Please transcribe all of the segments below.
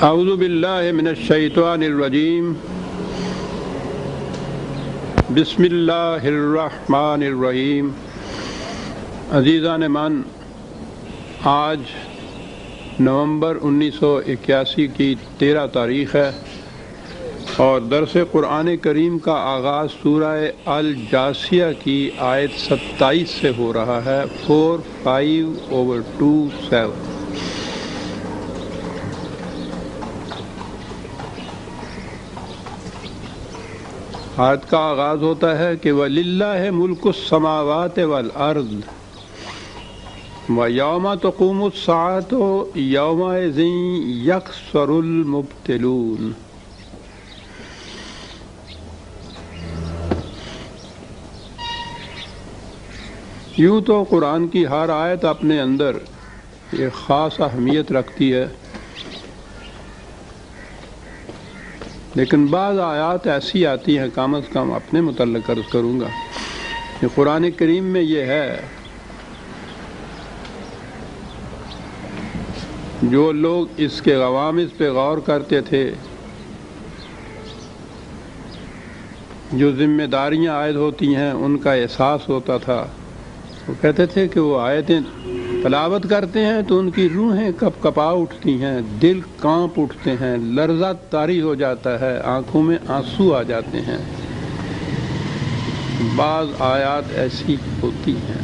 اعوذ باللہ من الشیطان الرجیم بسم اللہ الرحمن الرحیم۔ عزیزان من، آج نومبر 1981 کی 13 تاریخ ہے اور درس قرآن کریم کا آغاز سورہ الجاثیہ کی آیت 27 سے ہو رہا ہے، 4:5/2/7۔ آیت کا آغاز ہوتا ہے کہ وَلِلَّهِ مُلْكُ السَّمَاوَاتِ وَالْأَرْضِ وَيَوْمَ تَقُومُ السَّاعَةُ يَوْمَئِذٍ يَخْسَرُ الْمُبْطِلُونَ۔ یوں تو قرآن کی ہر آیت اپنے اندر ایک خاص اہمیت رکھتی ہے، لیکن بعض آیات ایسی آتی ہیں، کم از کم اپنے متعلق عرض کروں گا کہ قرآن کریم میں یہ ہے، جو لوگ اس کے غوامض پہ غور کرتے تھے، جو ذمہ داریاں عائد ہوتی ہیں ان کا احساس ہوتا تھا، وہ کہتے تھے کہ وہ آیتیں تلاوت کرتے ہیں تو ان کی روحیں کپ کپا اٹھتی ہیں، دل کانپ اٹھتے ہیں، لرزہ طاری ہو جاتا ہے، آنکھوں میں آنسو آ جاتے ہیں۔ بعض آیات ایسی ہوتی ہیں،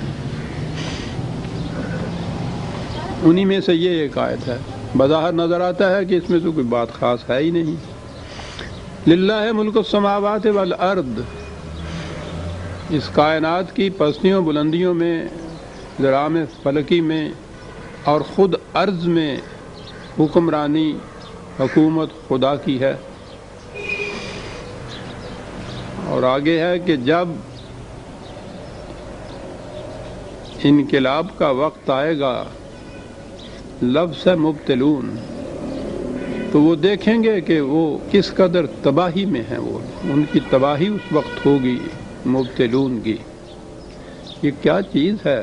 انہی میں سے یہ ایک آیت ہے۔ بظاہر نظر آتا ہے کہ اس میں تو کوئی بات خاص ہے ہی نہیں۔ للہ ملک السماوات والارض، اس کائنات کی پستیوں بلندیوں میں، ذرام فلکی میں اور خود ارض میں حکمرانی، حکومت خدا کی ہے۔ اور آگے ہے کہ جب انقلاب کا وقت آئے گا، لفظ ہے مبتلون، تو وہ دیکھیں گے کہ وہ کس قدر تباہی میں ہیں، وہ ان کی تباہی اس وقت ہوگی مبتلون کی۔ یہ کیا چیز ہے؟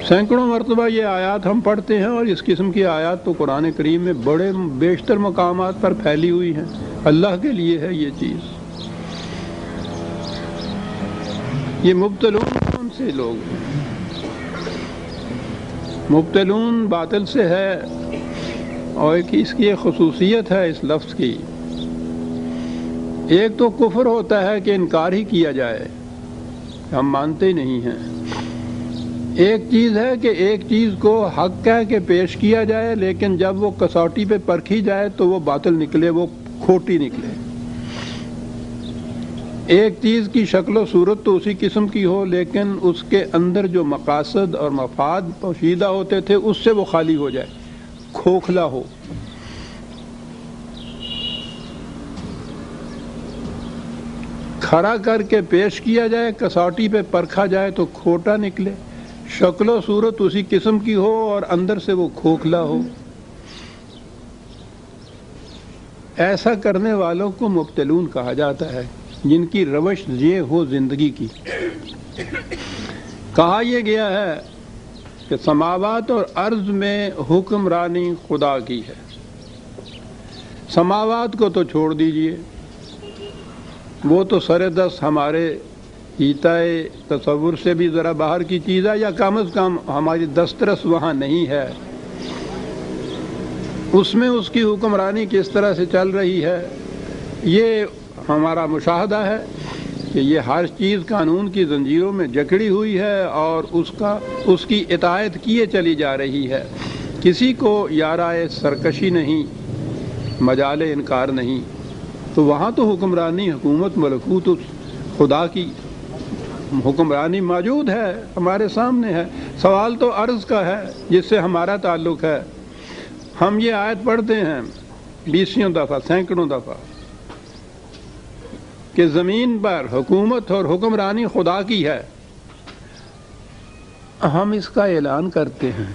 سینکڑوں مرتبہ یہ آیات ہم پڑھتے ہیں، اور اس قسم کی آیات تو قرآن کریم میں بڑے بیشتر مقامات پر پھیلی ہوئی ہیں۔ اللہ کے لیے ہے یہ چیز۔ یہ مبتلون کون سے لوگ ہیں؟ مبتلون باطل سے ہے، اور اس کی ایک خصوصیت ہے اس لفظ کی۔ ایک تو کفر ہوتا ہے کہ انکار ہی کیا جائے، ہم مانتے ہی نہیں ہیں۔ ایک چیز ہے کہ ایک چیز کو حق کہہ کے پیش کیا جائے، لیکن جب وہ کسوٹی پہ پرکھی جائے تو وہ باطل نکلے، وہ کھوٹی نکلے۔ ایک چیز کی شکل و صورت تو اسی قسم کی ہو، لیکن اس کے اندر جو مقاصد اور مفاد پوشیدہ ہوتے تھے اس سے وہ خالی ہو جائے، کھوکھلا ہو۔ کھڑا کر کے پیش کیا جائے، کسوٹی پہ پرکھا جائے تو کھوٹا نکلے، شکل و صورت اسی قسم کی ہو اور اندر سے وہ کھوکھلا ہو۔ ایسا کرنے والوں کو مبتلون کہا جاتا ہے، جن کی روش یہ ہو زندگی کی۔ کہا یہ گیا ہے کہ سماوات اور ارض میں حکمرانی خدا کی ہے۔ سماوات کو تو چھوڑ دیجئے، وہ تو سر دست ہمارے ہیتائے تصور سے بھی ذرا باہر کی چیز ہے، یا کم از کم ہماری دسترس وہاں نہیں ہے۔ اس میں اس کی حکمرانی کس طرح سے چل رہی ہے، یہ ہمارا مشاہدہ ہے کہ یہ ہر چیز قانون کی زنجیروں میں جکڑی ہوئی ہے اور اس کی اطاعت کیے چلی جا رہی ہے۔ کسی کو یارائے سرکشی نہیں، مجال انکار نہیں۔ تو وہاں تو حکمرانی، حکومت، ملکوت خدا کی حکمرانی موجود ہے، ہمارے سامنے ہے۔ سوال تو عرض کا ہے جس سے ہمارا تعلق ہے۔ ہم یہ آیت پڑھتے ہیں 20 دفعہ، سینکڑوں دفعہ، کہ زمین پر حکومت اور حکمرانی خدا کی ہے۔ ہم اس کا اعلان کرتے ہیں۔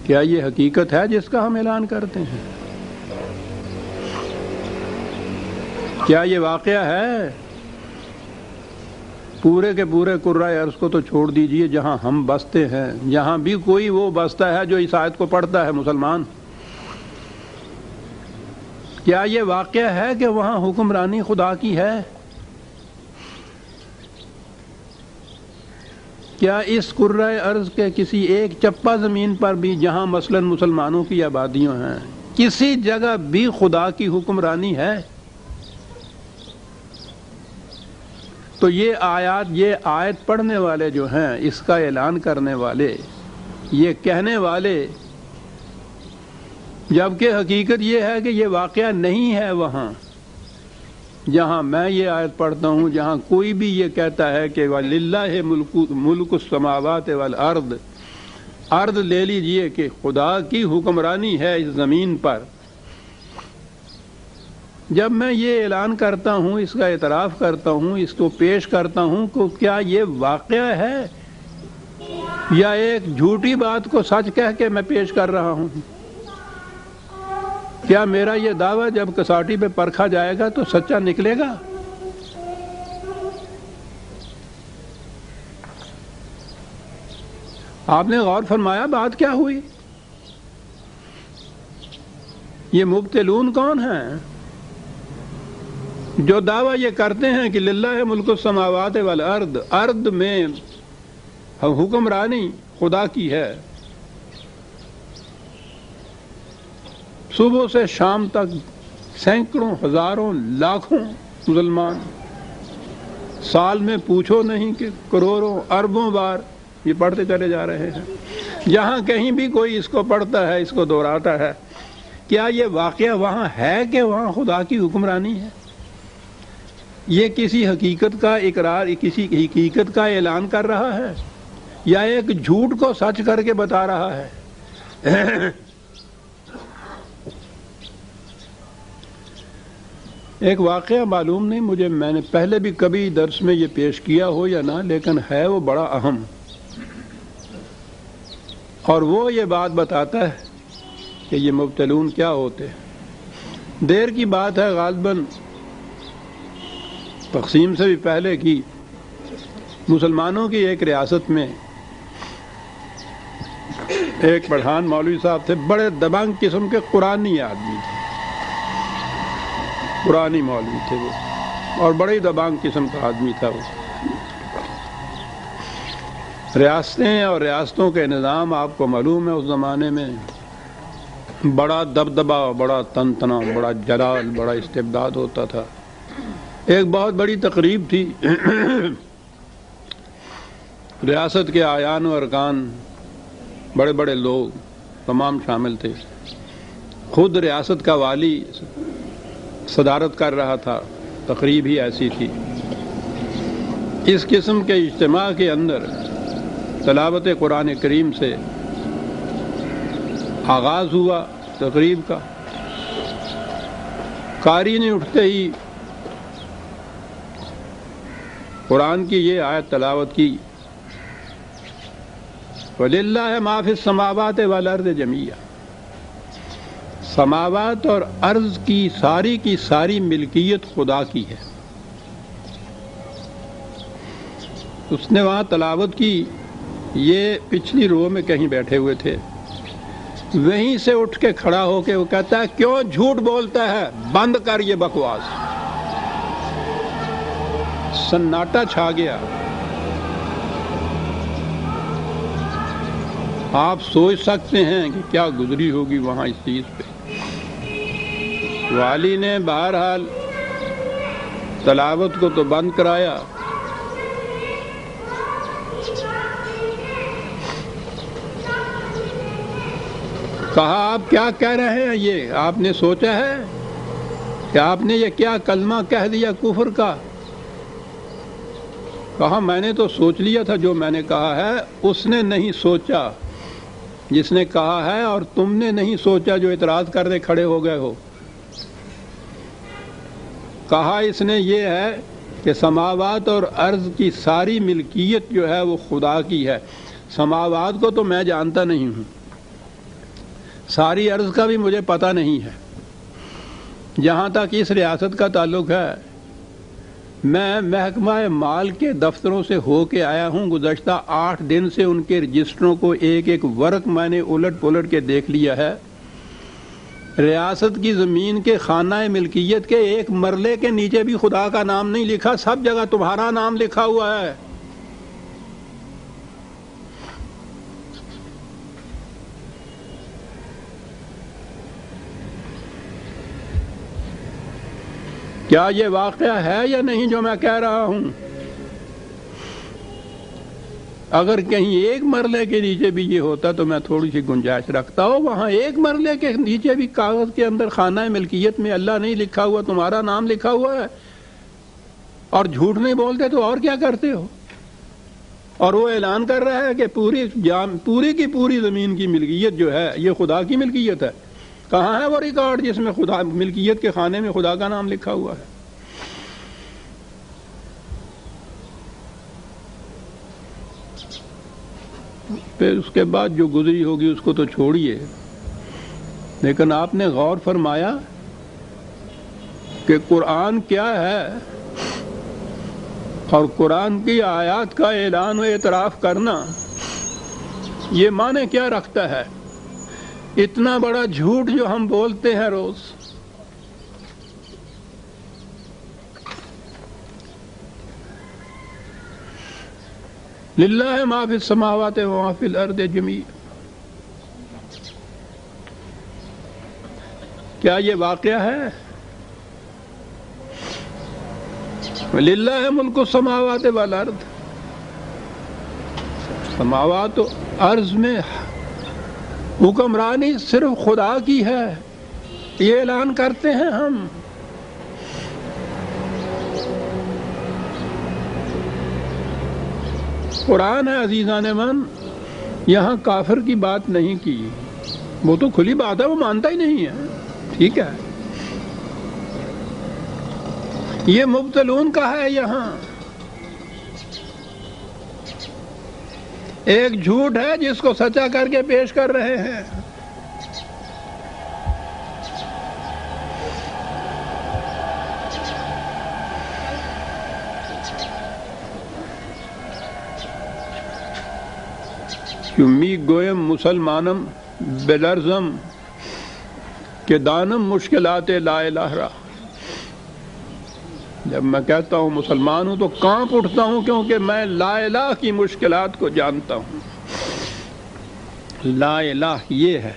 کیا یہ حقیقت ہے جس کا ہم اعلان کرتے ہیں؟ کیا یہ واقعہ ہے؟ پورے کے پورے کرۂ ارض کو تو چھوڑ دیجئے، جہاں ہم بستے ہیں، جہاں بھی کوئی وہ بستا ہے جو اس آیت کو پڑھتا ہے مسلمان، کیا یہ واقعہ ہے کہ وہاں حکمرانی خدا کی ہے؟ کیا اس کرۂ ارض کے کسی ایک چپا زمین پر بھی، جہاں مثلا مسلمانوں کی آبادیاں ہیں، کسی جگہ بھی خدا کی حکمرانی ہے؟ تو یہ آیت پڑھنے والے جو ہیں، اس کا اعلان کرنے والے، یہ کہنے والے، جبکہ حقیقت یہ ہے کہ یہ واقعہ نہیں ہے وہاں جہاں میں یہ آیت پڑھتا ہوں، جہاں کوئی بھی یہ کہتا ہے کہ وَلِلَّهِ مُلْكُ السَّمَاوَاتِ وَالْأَرْضِ، ارض لے لیجئے کہ خدا کی حکمرانی ہے اس زمین پر۔ جب میں یہ اعلان کرتا ہوں، اس کا اعتراف کرتا ہوں، اس کو پیش کرتا ہوں، تو کیا یہ واقعہ ہے یا ایک جھوٹی بات کو سچ کہہ کے میں پیش کر رہا ہوں؟ کیا میرا یہ دعویٰ جب کساٹی پہ پرکھا جائے گا تو سچا نکلے گا؟ آپ نے غور فرمایا بات کیا ہوئی؟ یہ مبتلون کون ہیں جو دعویٰ یہ کرتے ہیں کہ للہ ملک السماوات والارض، ارض میں حکمرانی خدا کی ہے، صبح سے شام تک سینکڑوں، ہزاروں، لاکھوں مسلمان، سال میں پوچھو نہیں کہ کروڑوں، اربوں بار یہ پڑھتے چلے جا رہے ہیں۔ جہاں کہیں بھی کوئی اس کو پڑھتا ہے، اس کو دہراتا ہے، کیا یہ واقعہ وہاں ہے کہ وہاں خدا کی حکمرانی ہے؟ یہ کسی حقیقت کا اقرار، کسی حقیقت کا اعلان کر رہا ہے یا ایک جھوٹ کو سچ کر کے بتا رہا ہے؟ ایک واقعہ معلوم نہیں مجھے، میں نے پہلے بھی کبھی درس میں یہ پیش کیا ہو یا نہ، لیکن ہے وہ بڑا اہم، اور وہ یہ بات بتاتا ہے کہ یہ مبتلون کیا ہوتے ہیں۔ دیر کی بات ہے، غالباً تقسیم سے بھی پہلے کی، مسلمانوں کی ایک ریاست میں ایک پٹھان مولوی صاحب تھے، بڑے دبنگ قسم کے قرآنی آدمی تھے، قرآنی مولوی تھے وہ، اور بڑے ہی دبنگ قسم کا آدمی تھا وہ۔ ریاستیں اور ریاستوں کے نظام آپ کو معلوم ہے، اس زمانے میں بڑا دبدبا، بڑا تنتنا، بڑا جلال، بڑا استبداد ہوتا تھا۔ ایک بہت بڑی تقریب تھی، ریاست کے آیان و ارکان، بڑے بڑے لوگ تمام شامل تھے، خود ریاست کا والی صدارت کر رہا تھا، تقریب ہی ایسی تھی۔ اس قسم کے اجتماع کے اندر تلاوت قرآن کریم سے آغاز ہوا تقریب کا۔ قاری نے اٹھتے ہی قرآن کی یہ آیت تلاوت کی، وَلِلَّهِ مَا فِي السَّمَاوَاتِ وَالْأَرْضِ جَمِيعًا، سماوات اور ارض کی ساری ملکیت خدا کی ہے۔ اس نے وہاں تلاوت کی، یہ پچھلی رو میں کہیں بیٹھے ہوئے تھے، وہیں سے اٹھ کے کھڑا ہو کے وہ کہتا ہے کیوں جھوٹ بولتا ہے، بند کر یہ بکواس۔ سناٹا چھا گیا۔ آپ سوچ سکتے ہیں کہ کیا گزری ہوگی وہاں اس چیز پہ۔ والی نے بہرحال تلاوت کو تو بند کرایا، کہا آپ کیا کہہ رہے ہیں، یہ آپ نے سوچا ہے کہ آپ نے یہ کیا کلمہ کہہ دیا کفر کا؟ کہا میں نے تو سوچ لیا تھا، جو میں نے کہا ہے اس نے نہیں سوچا جس نے کہا ہے، اور تم نے نہیں سوچا جو اعتراض کرنے کھڑے ہو گئے ہو۔ کہا اس نے یہ ہے کہ سماوات اور ارض کی ساری ملکیت جو ہے وہ خدا کی ہے۔ سماوات کو تو میں جانتا نہیں ہوں، ساری ارض کا بھی مجھے پتہ نہیں ہے۔ جہاں تک اس ریاست کا تعلق ہے، میں محکمہ مال کے دفتروں سے ہو کے آیا ہوں، گزشتہ 8 دن سے ان کے رجسٹروں کو ایک ایک ورق میں نے الٹ پلٹ کے دیکھ لیا ہے۔ ریاست کی زمین کے خانہ ملکیت کے ایک مرلے کے نیچے بھی خدا کا نام نہیں لکھا، سب جگہ تمہارا نام لکھا ہوا ہے۔ کیا یہ واقعہ ہے یا نہیں جو میں کہہ رہا ہوں؟ اگر کہیں ایک مرلے کے نیچے بھی یہ ہوتا تو میں تھوڑی سی گنجائش رکھتا ہوں، وہاں ایک مرلے کے نیچے بھی کاغذ کے اندر خانہ ملکیت میں اللہ نہیں لکھا ہوا، تمہارا نام لکھا ہوا ہے، اور جھوٹ نہیں بولتے تو اور کیا کرتے ہو؟ اور وہ اعلان کر رہا ہے کہ پوری کی پوری زمین کی ملکیت جو ہے یہ خدا کی ملکیت ہے۔ کہاں ہے وہ ریکارڈ جس میں خدا ملکیت کے خانے میں خدا کا نام لکھا ہوا ہے؟ پھر اس کے بعد جو گزری ہوگی اس کو تو چھوڑیے، لیکن آپ نے غور فرمایا کہ قرآن کیا ہے اور قرآن کی آیات کا اعلان و اعتراف کرنا یہ معنی کیا رکھتا ہے؟ اتنا بڑا جھوٹ جو ہم بولتے ہیں روز، للہ ما فی السماوات و ما فی الارض جمیعا، کیا یہ واقعہ ہے؟ للہ ملک السماوات والارض، سماوات و ارض میں حکمرانی صرف خدا کی ہے، یہ اعلان کرتے ہیں ہم۔ قرآن ہے عزیزان من، یہاں کافر کی بات نہیں کی، وہ تو کھلی بات ہے، وہ مانتا ہی نہیں ہے، ٹھیک ہے۔ یہ مبتلون کا ہے، یہاں ایک جھوٹ ہے جس کو سچا کر کے پیش کر رہے ہیں۔ می گویم مسلمانم بلرزم کہ دانم مشکلات لا الہ را، جب میں کہتا ہوں مسلمان ہوں تو کانپ اٹھتا ہوں، کیونکہ میں لا الہ کی مشکلات کو جانتا ہوں۔ لا الہ یہ ہے،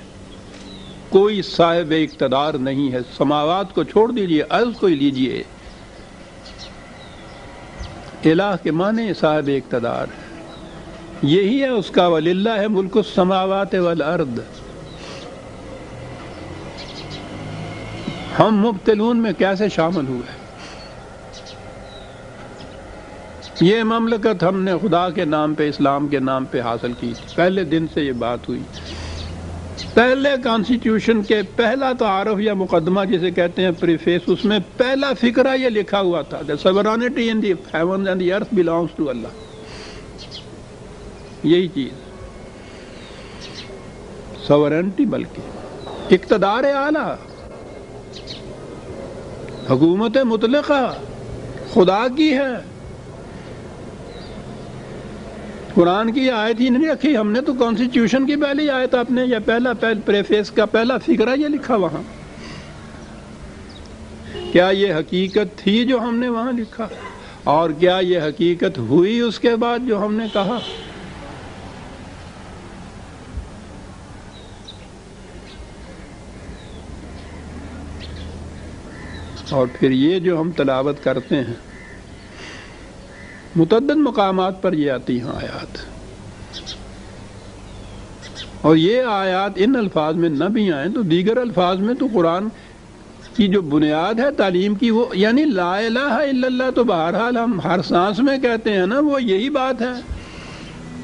کوئی صاحب اقتدار نہیں ہے، سماوات کو چھوڑ دیجئے، ارض کو ہی لیجئے، الہ کے معنی صاحب اقتدار ہے، یہی ہے اس کا وَلِلَّهِ مُلْكُ السَّمَاوَاتِ وَالْأَرْضِ۔ ہم مبتلون میں کیسے شامل ہوئے؟ یہ مملکت ہم نے خدا کے نام پہ، اسلام کے نام پہ حاصل کی تھی، پہلے دن سے یہ بات ہوئی۔ پہلے کانسٹیٹیوشن کے پہلا تعارف یا مقدمہ جسے کہتے ہیں پریفیس، اس میں پہلا فقرہ یہ لکھا ہوا تھا کہ sovereignty in the heavens and the earth belongs to Allah۔ یہی چیز سورنٹی، بلکہ اقتدار اعلیٰ، حکومت مطلقہ خدا کی ہے۔ قرآن کی آیت ہی نہیں رکھی ہم نے، تو کانسٹیٹیوشن کی پہلی آیت آپ نے، یا پہلا پریفیس کا پہلا فقرہ یہ لکھا وہاں۔ کیا یہ حقیقت تھی جو ہم نے وہاں لکھا؟ اور کیا یہ حقیقت ہوئی اس کے بعد جو ہم نے کہا؟ اور پھر یہ جو ہم تلاوت کرتے ہیں، متعدد مقامات پر یہ آتی ہیں آیات، اور یہ آیات ان الفاظ میں نہ بھی آئیں تو دیگر الفاظ میں تو قرآن کی جو بنیاد ہے تعلیم کی، وہ یعنی لا الہ الا اللہ، تو بہرحال ہم ہر سانس میں کہتے ہیں نا، وہ یہی بات ہے،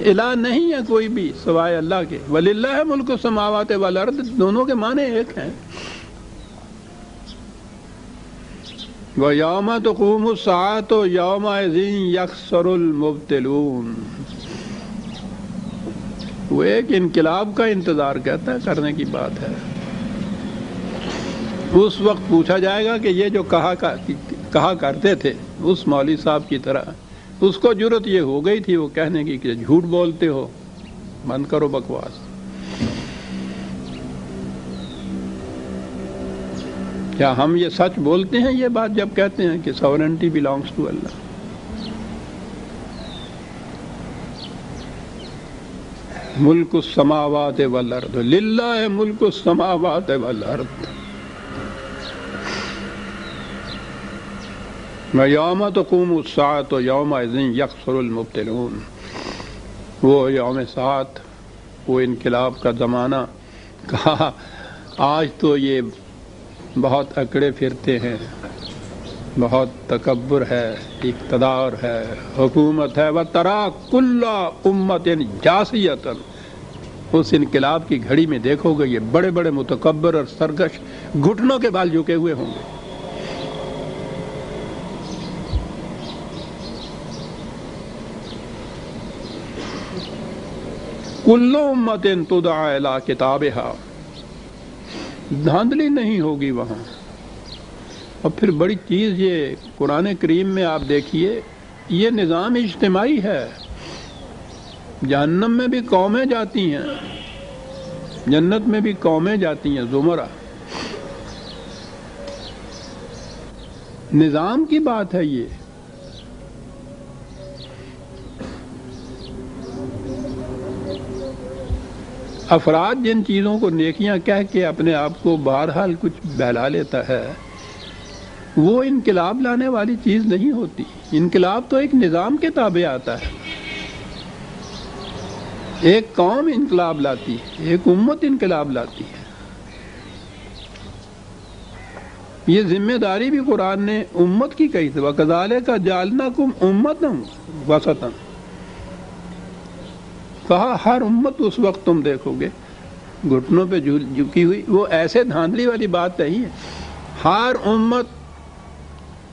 الہ نہیں ہے کوئی بھی سوائے اللہ کے۔ وَلِلَّهِ مُلْكُ السَّمَاوَاتِ وَالْأَرْضِ، دونوں کے معنی ایک ہیں۔ وَيَوْمَ تَقُومُ السَّاعَةُ يَوْمَئِذٍ يَخْسَرُ الْمُبْطِلُونَ، وہ ایک انقلاب کا انتظار کہتا ہے، کرنے کی بات ہے۔ اس وقت پوچھا جائے گا کہ یہ جو کہا کہا کرتے تھے اس مولوی صاحب کی طرح، اس کو جرت یہ ہو گئی تھی وہ کہنے کی کہ جھوٹ بولتے ہو، بند کرو بکواس۔ کیا ہم یہ سچ بولتے ہیں یہ بات جب کہتے ہیں کہ ساورنٹی بلانگس ٹو اللہ؟ ملک السماوات والارض للہ ملک السماوات والارض یوم تقوم الساعۃ یومئذ یخسر المبطلون۔ وہ یوم ساعت، وہ انقلاب کا زمانہ، کہا آج تو یہ بہت اکڑے پھرتے ہیں، بہت تکبر ہے، اقتدار ہے، حکومت ہے، وَتَرَى كُلَّ أُمَّةٍ جَاثِيَةً۔ اس انقلاب کی گھڑی میں دیکھو گے یہ بڑے بڑے متکبر اور سرکش گھٹنوں کے بال جھکے ہوئے ہوں گے۔ كُلُّ أُمَّةٍ تُدْعَىٰ إِلَىٰ كِتَابِهَا۔ دھاندلی نہیں ہوگی وہاں۔ اور پھر بڑی چیز یہ قرآن کریم میں آپ دیکھیے، یہ نظام اجتماعی ہے۔ جہنم میں بھی قومیں جاتی ہیں، جنت میں بھی قومیں جاتی ہیں، زمرہ۔ نظام کی بات ہے یہ۔ افراد جن چیزوں کو نیکیاں کہہ کے اپنے آپ کو بہرحال کچھ بہلا لیتا ہے، وہ انقلاب لانے والی چیز نہیں ہوتی۔ انقلاب تو ایک نظام کے تابع آتا ہے۔ ایک قوم انقلاب لاتی ہے، ایک امت انقلاب لاتی ہے۔ یہ ذمہ داری بھی قرآن نے امت کی کہی تھی، وَكَذَلِكَ جَعَلْنَاكُمْ أُمَّةً وَسَطًا۔ کہا ہر امت اس وقت تم دیکھو گے گھٹنوں پہ جھکی ہوئی۔ وہ ایسے دھاندلی والی بات نہیں ہے۔ ہر امت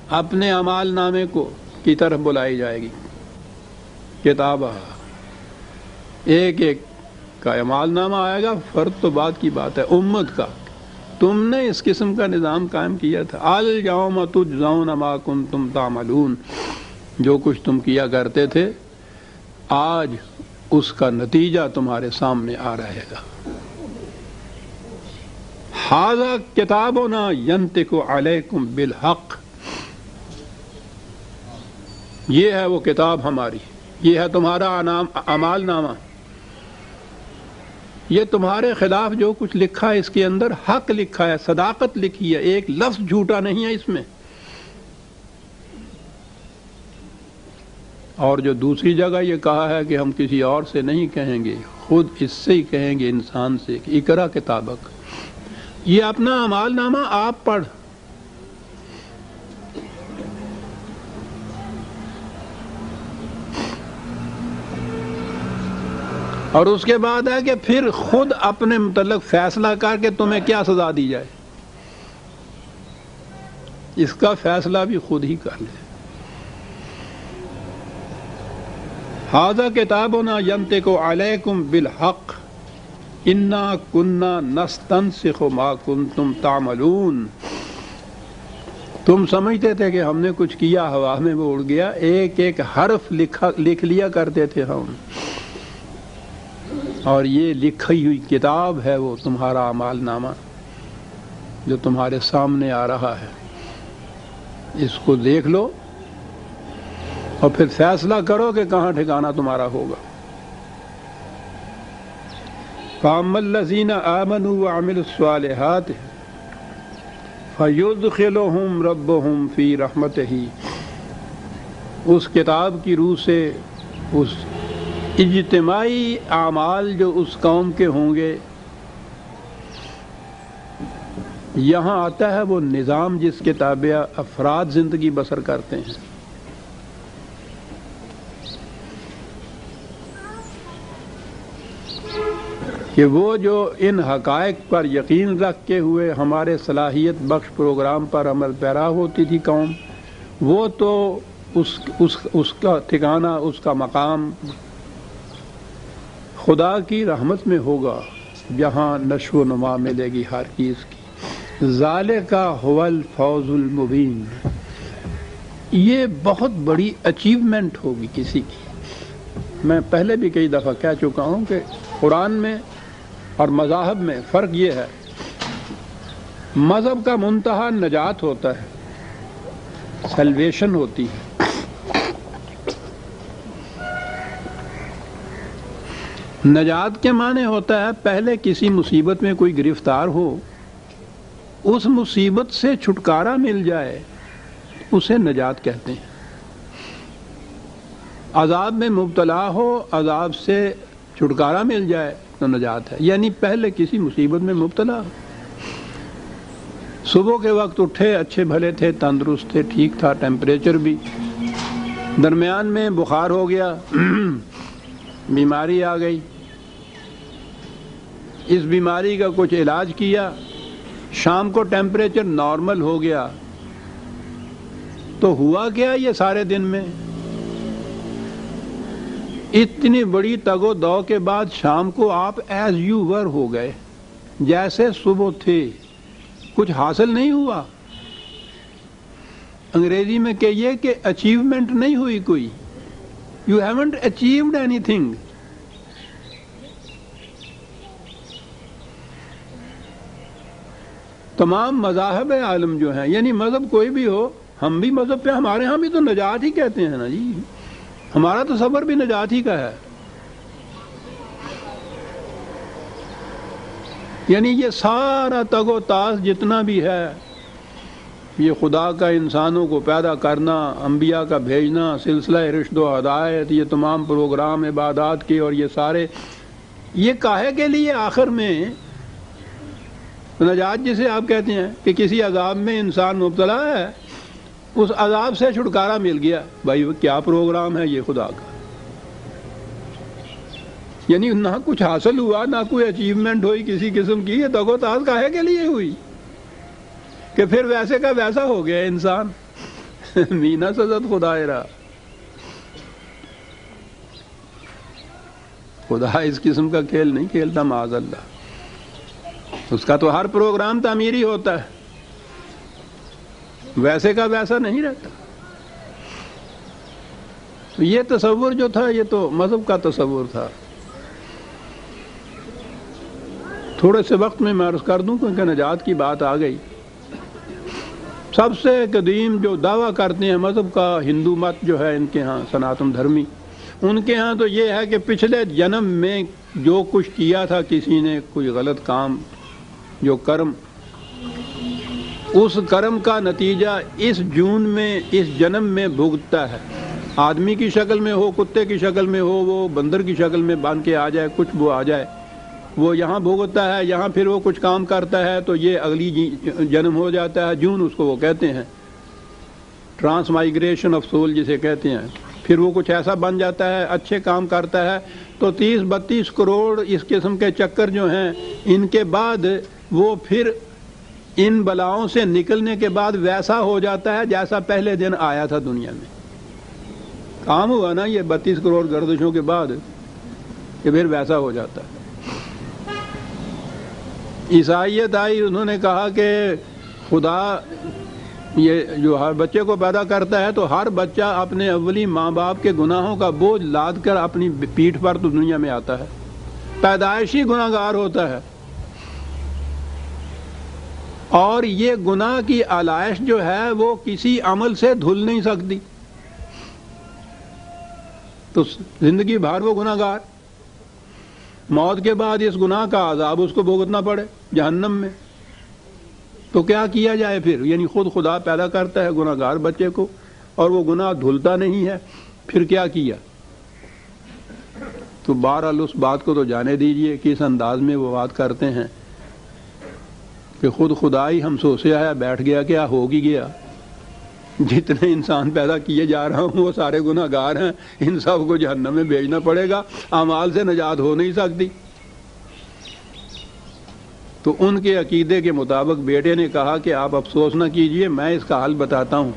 اپنے اعمال نامے کو کی طرف بلائی جائے گی، کتابہ، ایک ایک کا اعمال نامہ آئے گا۔ فرد تو بات کی بات ہے امت کا۔ تم نے اس قسم کا نظام قائم کیا تھا، اليوم تجزون ما کنتم تعملون۔ جو کچھ تم کیا کرتے تھے آج اس کا نتیجہ تمہارے سامنے آ رہے گا۔ ھذا کتابنا ینطق علیکم بالحق۔ یہ ہے وہ کتاب ہماری، یہ ہے تمہارا اعمال نامہ۔ یہ تمہارے خلاف جو کچھ لکھا ہے اس کے اندر حق لکھا ہے، صداقت لکھی ہے، ایک لفظ جھوٹا نہیں ہے اس میں۔ اور جو دوسری جگہ یہ کہا ہے کہ ہم کسی اور سے نہیں کہیں گے، خود اس سے ہی کہیں گے انسان سے کہ اقرا کتابک۔ یہ اپنا اعمال نامہ آپ پڑھ۔ اور اس کے بعد ہے کہ پھر خود اپنے متعلق فیصلہ کر کے تمہیں کیا سزا دی جائے، اس کا فیصلہ بھی خود ہی کر لے۔ ھذا کتابنا ینطق علیکم بالحق انا کنا نستنسخ ما کنتم تعملون۔ تم سمجھتے تھے کہ ہم نے کچھ کیا، ہوا میں وہ اڑ گیا، ایک ایک حرف لکھ لیا کرتے تھے ہم، اور یہ لکھی ہوئی کتاب ہے وہ تمہارا اعمال نامہ جو تمہارے سامنے آ رہا ہے۔ اس کو دیکھ لو اور پھر فیصلہ کرو کہ کہاں ٹھکانہ تمہارا ہوگا۔ فَأَمَّا الَّذِينَ آمَنُوا وَعَمِلُوا الصَّالِحَاتِ فَيُدْخِلُهُمْ رَبُّهُمْ فِي رَحْمَتِهِ۔ اس کتاب کی روح سے اس اجتماعی اعمال جو اس قوم کے ہوں گے، یہاں آتا ہے وہ نظام جس کے تابع افراد زندگی بسر کرتے ہیں۔ کہ وہ جو ان حقائق پر یقین رکھ کے ہوئے ہمارے صلاحیت بخش پروگرام پر عمل پیرا ہوتی تھی قوم، وہ تو اس کا ٹھکانہ، اس کا مقام خدا کی رحمت میں ہوگا، جہاں نشو و نما ملے گی ہر چیز کی۔ ذالک ھو الفوز المبین۔ یہ بہت بڑی اچیومنٹ ہوگی کسی کی. میں پہلے بھی کئی دفعہ کہہ چکا ہوں کہ قرآن میں اور مذاہب میں فرق یہ ہے، مذہب کا منتہا نجات ہوتا ہے، سیلویشن ہوتی ہے. نجات کے معنی ہوتا ہے پہلے کسی مصیبت میں کوئی گرفتار ہو، اس مصیبت سے چھٹکارا مل جائے، اسے نجات کہتے ہیں. عذاب میں مبتلا ہو، عذاب سے چھٹکارا مل جائے تو نجات ہے. یعنی پہلے کسی مصیبت میں مبتلا ہو. صبح کے وقت اٹھے، اچھے بھلے تھے، تندرست تھے، ٹھیک تھا ٹیمپریچر بھی، درمیان میں بخار ہو گیا، بیماری آ گئی، اس بیماری کا کچھ علاج کیا، شام کو ٹیمپریچر نارمل ہو گیا، تو ہوا کیا یہ سارے دن میں؟ اتنی بڑی تگ و دو کے بعد شام کو آپ ایز یو ور ہو گئے، جیسے صبح تھے، کچھ حاصل نہیں ہوا. انگریزی میں کہیے کہ اچیومنٹ نہیں ہوئی کوئی. You haven't achieved any thing. تمام مذاہب عالم جو ہیں، یعنی مذہب کوئی بھی ہو، ہم بھی مذہب پہ، ہمارے ہاں بھی تو نجات ہی کہتے ہیں نا جی، ہمارا تصور بھی نجات ہی کا ہے. یعنی یہ سارا تگ و تاس جتنا بھی ہے، یہ خدا کا انسانوں کو پیدا کرنا، انبیاء کا بھیجنا، سلسلہ رشد و ہدایت، یہ تمام پروگرام عبادات کے، اور یہ سارے، یہ کاہے کے لیے آخر میں نجات جسے آپ کہتے ہیں کہ کسی عذاب میں انسان مبتلا ہے، اس عذاب سے چھٹکارا مل گیا. بھائی کیا پروگرام ہے یہ خدا کا؟ یعنی نہ کچھ حاصل ہوا، نہ کوئی اچیومنٹ ہوئی کسی قسم کی. یہ تگ و تاس کاہے کے لیے ہوئی کہ پھر ویسے کا ویسا ہو گیا انسان. مینا سزد خدا را. خدا اس قسم کا کھیل نہیں کھیلتا معاذ اللہ. اس کا تو ہر پروگرام تعمیری ہوتا ہے، ویسے کا ویسا نہیں رہتا. تو یہ تصور جو تھا، یہ تو مذہب کا تصور تھا. تھوڑے سے وقت میں عرض کر دوں کیونکہ نجات کی بات آ گئی. سب سے قدیم جو دعویٰ کرتے ہیں مذہب کا، ہندو مت جو ہے ان کے ہاں، سناتن دھرمی، ان کے ہاں تو یہ ہے کہ پچھلے جنم میں جو کچھ کیا تھا کسی نے، کوئی غلط کام، جو کرم، اس کرم کا نتیجہ اس جون میں، اس جنم میں بھگتتا ہے. آدمی کی شکل میں ہو، کتے کی شکل میں ہو، وہ بندر کی شکل میں بن کے آ جائے، کچھ وہ آ جائے، وہ یہاں بھگتتا ہے، یہاں پھر وہ کچھ کام کرتا ہے تو یہ اگلی جنم ہو جاتا ہے. جون اس کو وہ کہتے ہیں، ٹرانس مائگریشن آف سول جسے کہتے ہیں. پھر وہ کچھ ایسا بن جاتا ہے، اچھے کام کرتا ہے تو 30-32 کروڑ اس قسم کے چکر جو ہیں، ان کے بعد وہ پھر ان بلاؤں سے نکلنے کے بعد ویسا ہو جاتا ہے جیسا پہلے دن آیا تھا دنیا میں. کام ہوا نا یہ 32 کروڑ گردشوں کے بعد کہ پھر ویسا ہو جاتا ہے. عیسائیت آئی، انہوں نے کہا کہ خدا یہ جو ہر بچے کو پیدا کرتا ہے تو ہر بچہ اپنے اولی ماں باپ کے گناہوں کا بوجھ لاد کر اپنی پیٹھ پر تو دنیا میں آتا ہے، پیدائشی گناہ گار ہوتا ہے، اور یہ گناہ کی علائش جو ہے وہ کسی عمل سے دھل نہیں سکتی. تو زندگی بھر وہ گناہ گار، موت کے بعد اس گناہ کا عذاب اس کو بھگتنا پڑے جہنم میں. تو کیا کیا جائے پھر؟ یعنی خود خدا پیدا کرتا ہے گناہ گار بچے کو اور وہ گناہ دھلتا نہیں ہے، پھر کیا کیا؟ تو بہرحال اس بات کو تو جانے دیجئے کس انداز میں وہ بات کرتے ہیں کہ خود خدائی ہم سو سے آیا بیٹھ گیا، کیا ہو ہی گیا. جتنے انسان پیدا کیے جا رہا ہوں وہ سارے گناہ گار ہیں، ان سب کو جہنم میں بھیجنا پڑے گا، اعمال سے نجات ہو نہیں سکتی. تو ان کے عقیدے کے مطابق بیٹے نے کہا کہ آپ افسوس نہ کیجئے، میں اس کا حل بتاتا ہوں،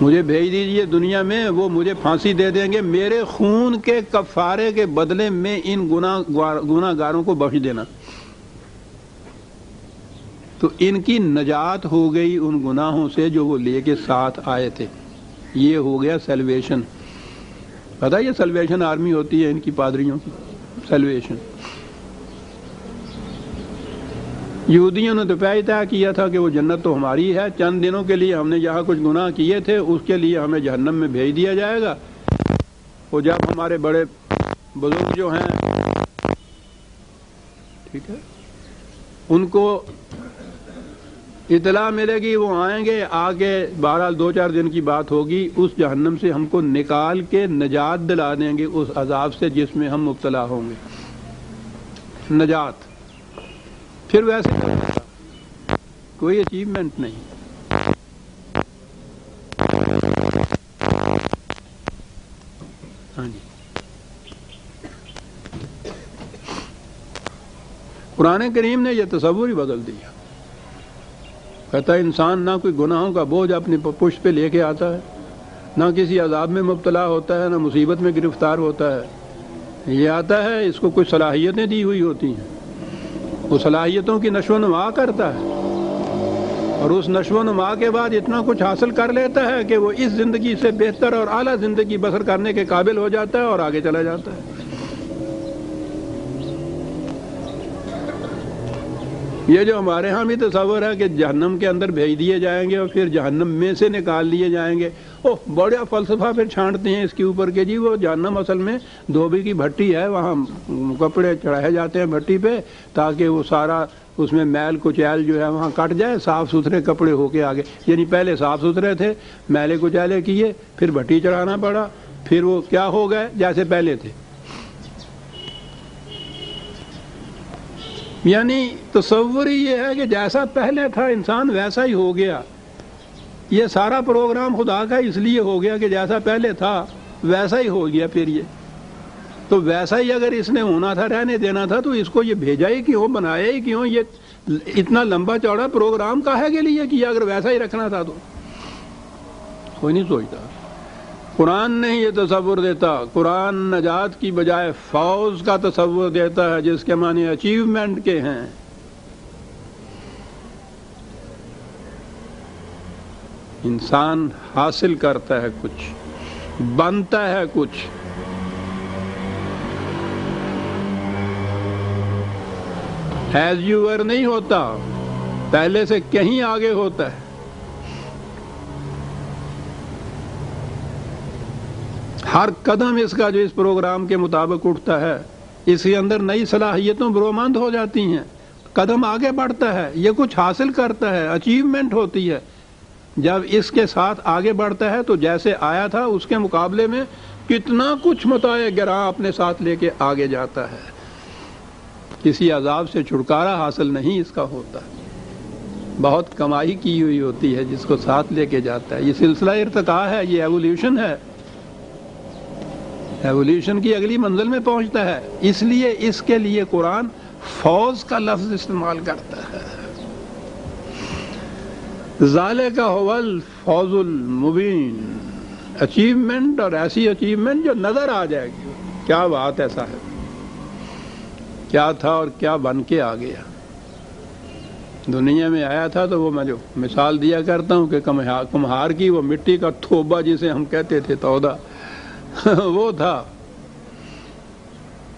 مجھے بھیج دیجئے دنیا میں، وہ مجھے پھانسی دے دیں گے، میرے خون کے کفارے کے بدلے میں ان گناہ گاروں کو بخش دینا. تو ان کی نجات ہو گئی ان گناہوں سے جو وہ لے کے ساتھ آئے تھے. یہ ہو گیا سیلویشن. پتہ یہ سیلویشن آرمی ہوتی ہے ان کی پادریوں کی, سیلویشن. یہودیوں نے تو پہلے طے کیا تھا کہ وہ جنت تو ہماری ہے, چند دنوں کے لیے ہم نے جہاں کچھ گناہ کیے تھے اس کے لیے ہمیں جہنم میں بھیج دیا جائے گا. وہ جب ہمارے بڑے بزرگ جو ہیں, ٹھیک ہے, ان کو اطلاع ملے گی, وہ آئیں گے, آ کے بہرحال 2-4 دن کی بات ہوگی, اس جہنم سے ہم کو نکال کے نجات دلا دیں گے اس عذاب سے جس میں ہم مبتلا ہوں گے. نجات. پھر ویسے کوئی اچیومنٹ نہیں. ہاں جی, قرآن کریم نے یہ تصور ہی بدل دیا. کہتا ہے انسان نہ کوئی گناہوں کا بوجھ اپنی پشت پہ لے کے آتا ہے, نہ کسی عذاب میں مبتلا ہوتا ہے, نہ مصیبت میں گرفتار ہوتا ہے. یہ آتا ہے, اس کو کچھ صلاحیتیں دی ہوئی ہوتی ہیں, وہ صلاحیتوں کی نشو و نما کرتا ہے, اور اس نشو و نما کے بعد اتنا کچھ حاصل کر لیتا ہے کہ وہ اس زندگی سے بہتر اور اعلیٰ زندگی بسر کرنے کے قابل ہو جاتا ہے اور آگے چلا جاتا ہے. یہ جو ہمارے ہاں بھی تصور ہے کہ جہنم کے اندر بھیج دیے جائیں گے اور پھر جہنم میں سے نکال لیے جائیں گے, بڑا فلسفہ پھر چھانٹتے ہیں اس کے اوپر کہ جی وہ جہنم اصل میں دھوبی کی بھٹی ہے, وہاں کپڑے چڑھائے جاتے ہیں بھٹی پہ تاکہ وہ سارا اس میں میل کچیل جو ہے وہاں کٹ جائے, صاف ستھرے کپڑے ہو کے آگے. یعنی پہلے صاف ستھرے تھے, میلے کچیلے کیے, پھر بھٹی چڑھانا پڑا, پھر وہ کیا ہو گئے جیسے پہلے تھے. یعنی تصور ہی یہ ہے کہ جیسا پہلے تھا انسان ویسا ہی ہو گیا. یہ سارا پروگرام خدا کا اس لیے ہو گیا کہ جیسا پہلے تھا ویسا ہی ہو گیا. پھر یہ تو ویسا ہی اگر اس نے ہونا تھا, رہنے دینا تھا, تو اس کو یہ بھیجا ہی کیوں, بنایا ہی کیوں, یہ اتنا لمبا چوڑا پروگرام کاہے کے لیے کیا اگر ویسا ہی رکھنا تھا تو کوئی نہیں سوچتا. قرآن نہیں یہ تصور دیتا, قرآن نجات کی بجائے فوز کا تصور دیتا ہے جس کے معنی اچیومنٹ کے ہیں. انسان حاصل کرتا ہے کچھ, بنتا ہے کچھ. ایز یو ور نہیں ہوتا, پہلے سے کہیں آگے ہوتا ہے. ہر قدم اس کا جو اس پروگرام کے مطابق اٹھتا ہے, اس کے اندر نئی صلاحیتوں برومند ہو جاتی ہیں, قدم آگے بڑھتا ہے, یہ کچھ حاصل کرتا ہے, اچیومنٹ ہوتی ہے. جب اس کے ساتھ آگے بڑھتا ہے تو جیسے آیا تھا اس کے مقابلے میں کتنا کچھ متاع گراں اپنے ساتھ لے کے آگے جاتا ہے. کسی عذاب سے چھٹکارا حاصل نہیں اس کا ہوتا, بہت کمائی کی ہوئی ہوتی ہے جس کو ساتھ لے کے جاتا ہے. یہ سلسلہ ارتقاء ہے, یہ ایولیوشن ہے, ایولیوشن کی اگلی منزل میں پہنچتا ہے. اس لیے اس کے لیے قرآن فوز کا لفظ استعمال کرتا ہے. ذالک هو الفوز المبین, اچیومنٹ, اور ایسی اچیومنٹ جو نظر آ جائے گی. کیا بات ایسا ہے, کیا تھا اور کیا بن کے آ گیا. دنیا میں آیا تھا تو وہ میں جو مثال دیا کرتا ہوں کہ کمہار کی وہ مٹی کا تھوبا جسے ہم کہتے تھے تودا, وہ تھا.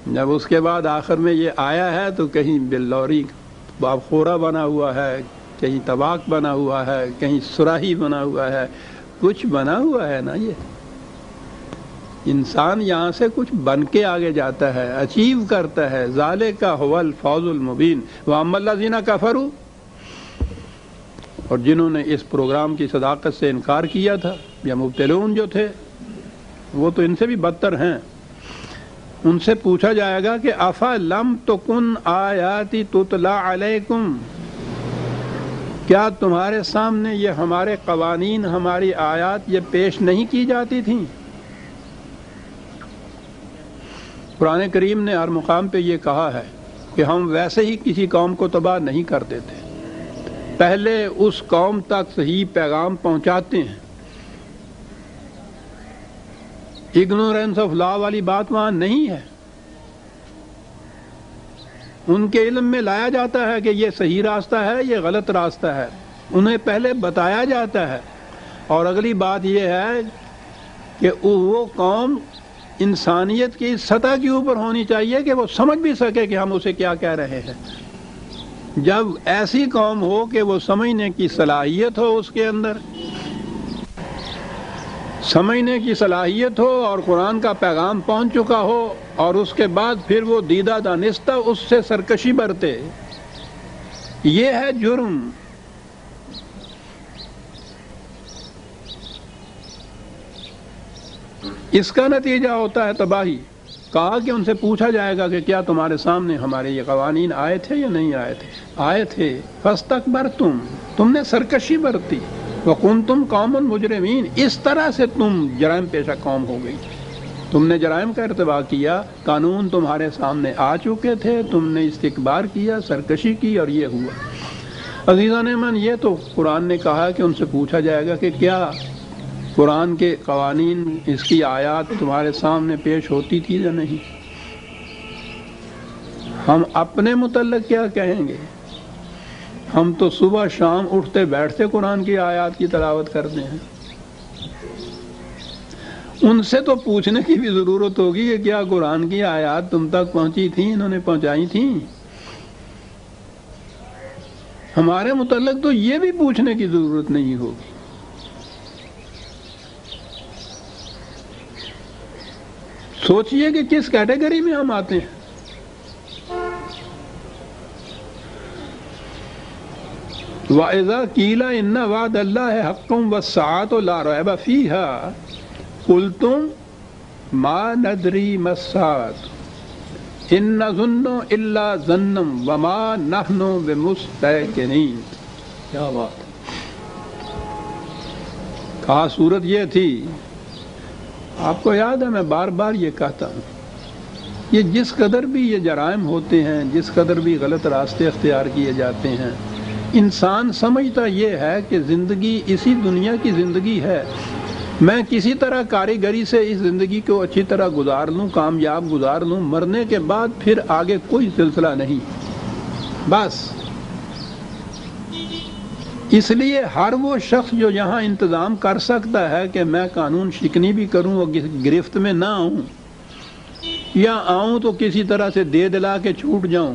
جب اس کے بعد آخر میں یہ آیا ہے تو کہیں بلوری بابخورا بنا ہوا ہے, کہیں طباق بنا ہوا ہے, کہیں سراہی بنا ہوا ہے, کچھ بنا ہوا ہے نا. یہ انسان یہاں سے کچھ بن کے آگے جاتا ہے, اچیو کرتا ہے. ذالک هو الفوز المبین. واما الذین کفروا, اور جنہوں نے اس پروگرام کی صداقت سے انکار کیا تھا, یا مبتلون جو تھے, وہ تو ان سے بھی بدتر ہیں. ان سے پوچھا جائے گا کہ افلم تکن آیاتی تتلی علیکم, کیا تمہارے سامنے یہ ہمارے قوانین, ہماری آیات یہ پیش نہیں کی جاتی تھیں. قرآن کریم نے ہر مقام پہ یہ کہا ہے کہ ہم ویسے ہی کسی قوم کو تباہ نہیں کر دیتے, پہلے اس قوم تک صحیح پیغام پہنچاتے ہیں. اگنورینس آف لا والی بات وہاں نہیں ہے. ان کے علم میں لایا جاتا ہے کہ یہ صحیح راستہ ہے, یہ غلط راستہ ہے, انہیں پہلے بتایا جاتا ہے. اور اگلی بات یہ ہے کہ وہ قوم انسانیت کی سطح کے اوپر ہونی چاہیے کہ وہ سمجھ بھی سکے کہ ہم اسے کیا کہہ رہے ہیں. جب ایسی قوم ہو کہ وہ سمجھنے کی صلاحیت ہو، اس کے اندر سمجھنے کی صلاحیت ہو اور قرآن کا پیغام پہنچ چکا ہو، اور اس کے بعد پھر وہ دیدہ دانستہ اس سے سرکشی برتے، یہ ہے جرم. اس کا نتیجہ ہوتا ہے تباہی. کہا کہ ان سے پوچھا جائے گا کہ کیا تمہارے سامنے ہمارے یہ قوانین آئے تھے یا نہیں آئے تھے؟ آئے تھے. فاستکبرتم، تم نے سرکشی برتی. وکنتم قوما مجرمین، اس طرح سے تم جرائم پیشہ قوم ہو گئی. تم نے جرائم کا ارتکاب کیا، قانون تمہارے سامنے آ چکے تھے، تم نے استکبار کیا، سرکشی کی، اور یہ ہوا. عزیزان من، یہ تو قرآن نے کہا کہ ان سے پوچھا جائے گا کہ کیا قرآن کے قوانین، اس کی آیات تمہارے سامنے پیش ہوتی تھی یا نہیں؟ ہم اپنے متعلق کیا کہیں گے؟ ہم تو صبح شام اٹھتے بیٹھتے قرآن کی آیات کی تلاوت کرتے ہیں. ان سے تو پوچھنے کی بھی ضرورت ہوگی کہ کیا قرآن کی آیات تم تک پہنچی تھیں، انہوں نے پہنچائی تھیں؟ ہمارے متعلق تو یہ بھی پوچھنے کی ضرورت نہیں ہوگی. سوچئے کہ کس کیٹیگری میں ہم آتے ہیں. وَإِذَا قِيلَ إِنَّ وَعْدَ اللَّهِ حَقٌّ وَالسَّاعَةُ لَا رَيْبَ فِيهَا قُلْتُمْ مَا نَدْرِي مَا السَّاعَةُ إِن نَّظُنُّ إِلَّا ظَنًّا وَمَا نَحْنُ بِمُسْتَيْقِنِينَ. کیا بات. کہا صورت یہ تھی. آپ کو یاد ہے میں بار بار یہ کہتا ہوں، یہ جس قدر بھی یہ جرائم ہوتے ہیں، جس قدر بھی غلط راستے اختیار کیے جاتے ہیں، انسان سمجھتا یہ ہے کہ زندگی اسی دنیا کی زندگی ہے، میں کسی طرح کاریگری سے اس زندگی کو اچھی طرح گزار لوں، کامیاب گزار لوں، مرنے کے بعد پھر آگے کوئی سلسلہ نہیں. بس اس لیے ہر وہ شخص جو یہاں انتظام کر سکتا ہے کہ میں قانون شکنی بھی کروں اور گرفت میں نہ آؤں، یا آؤں تو کسی طرح سے دے دلا کے چھوٹ جاؤں،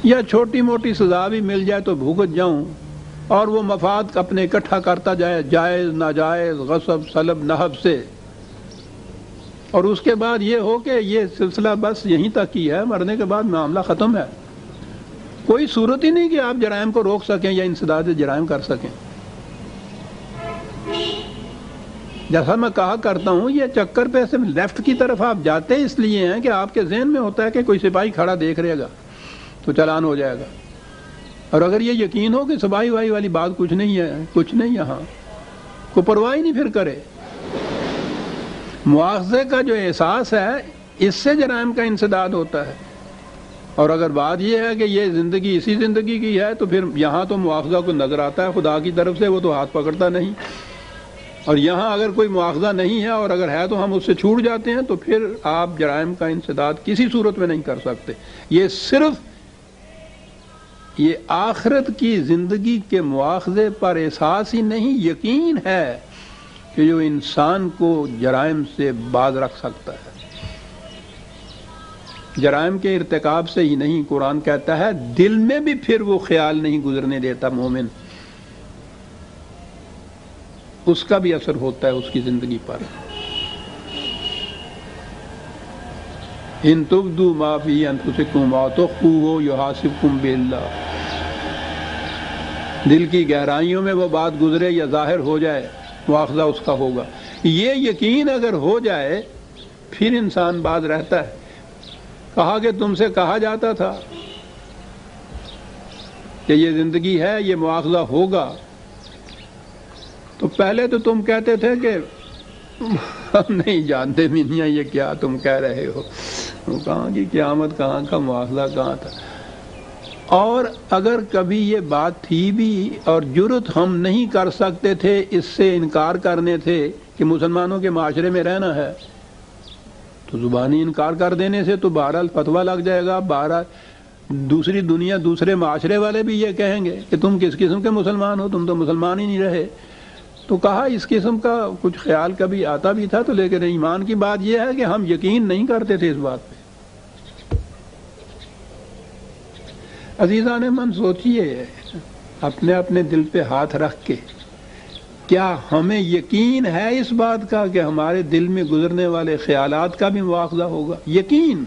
یا چھوٹی موٹی سزا بھی مل جائے تو بھگت جاؤں، اور وہ مفاد اپنے اکٹھا کرتا جائے، جائز ناجائز غصب سلب نہب سے، اور اس کے بعد یہ ہو کہ یہ سلسلہ بس یہیں تک ہی ہے، مرنے کے بعد معاملہ ختم ہے. کوئی صورت ہی نہیں کہ آپ جرائم کو روک سکیں یا انسداد جرائم کر سکیں. جیسا میں کہا کرتا ہوں، یہ چکر پہ سے لیفٹ کی طرف آپ جاتے اس لیے ہیں کہ آپ کے ذہن میں ہوتا ہے کہ کوئی سپاہی کھڑا دیکھ رہے گا تو چلان ہو جائے گا. اور اگر یہ یقین ہو کہ سپاہی وائی والی بات کچھ نہیں ہے، کچھ نہیں، یہاں کو پرواہ ہی نہیں پھر کرے. مواخذے کا جو احساس ہے، اس سے جرائم کا انسداد ہوتا ہے. اور اگر بات یہ ہے کہ یہ زندگی اسی زندگی کی ہے تو پھر یہاں تو مواخذہ کو نظر آتا ہے خدا کی طرف سے، وہ تو ہاتھ پکڑتا نہیں. اور یہاں اگر کوئی مواخذہ نہیں ہے اور اگر ہے تو ہم اس سے چھوٹ جاتے ہیں، تو پھر آپ جرائم کا انسداد کسی صورت میں نہیں کر سکتے. یہ صرف یہ آخرت کی زندگی کے مواخذے پر احساس ہی نہیں، یقین ہے کہ جو انسان کو جرائم سے باز رکھ سکتا ہے. جرائم کے ارتکاب سے ہی نہیں، قرآن کہتا ہے دل میں بھی پھر وہ خیال نہیں گزرنے دیتا مومن، اس کا بھی اثر ہوتا ہے اس کی زندگی پر. ان تبدوا ما فی انفسکم او تخفوہ یحاسبکم باللہ. دل کی گہرائیوں میں وہ بات گزرے یا ظاہر ہو جائے، مواخذہ اس کا ہوگا. یہ یقین اگر ہو جائے پھر انسان باز رہتا ہے. کہا کہ تم سے کہا جاتا تھا کہ یہ زندگی ہے، یہ مواخذہ ہوگا، تو پہلے تو تم کہتے تھے کہ ہم نہیں جانتے میاں یہ کیا تم کہہ رہے ہو، کہاں کی قیامت، کہاں کا مواخذہ، کہاں تھا. اور اگر کبھی یہ بات تھی بھی اور جرت ہم نہیں کر سکتے تھے اس سے انکار کرنے تھے کہ مسلمانوں کے معاشرے میں رہنا ہے، تو زبانی انکار کر دینے سے تو بہرحال فتویٰ لگ جائے گا. بہرحال دوسری دنیا، دوسرے معاشرے والے بھی یہ کہیں گے کہ تم کس قسم کے مسلمان ہو، تم تو مسلمان ہی نہیں رہے. تو کہا اس قسم کا کچھ خیال کبھی آتا بھی تھا، تو لیکن ایمان کی بات یہ ہے کہ ہم یقین نہیں کرتے تھے اس بات پہ۔ عزیزان من، سوچئے اپنے اپنے دل پہ ہاتھ رکھ کے، کیا ہمیں یقین ہے اس بات کا کہ ہمارے دل میں گزرنے والے خیالات کا بھی مواخذہ ہوگا؟ یقین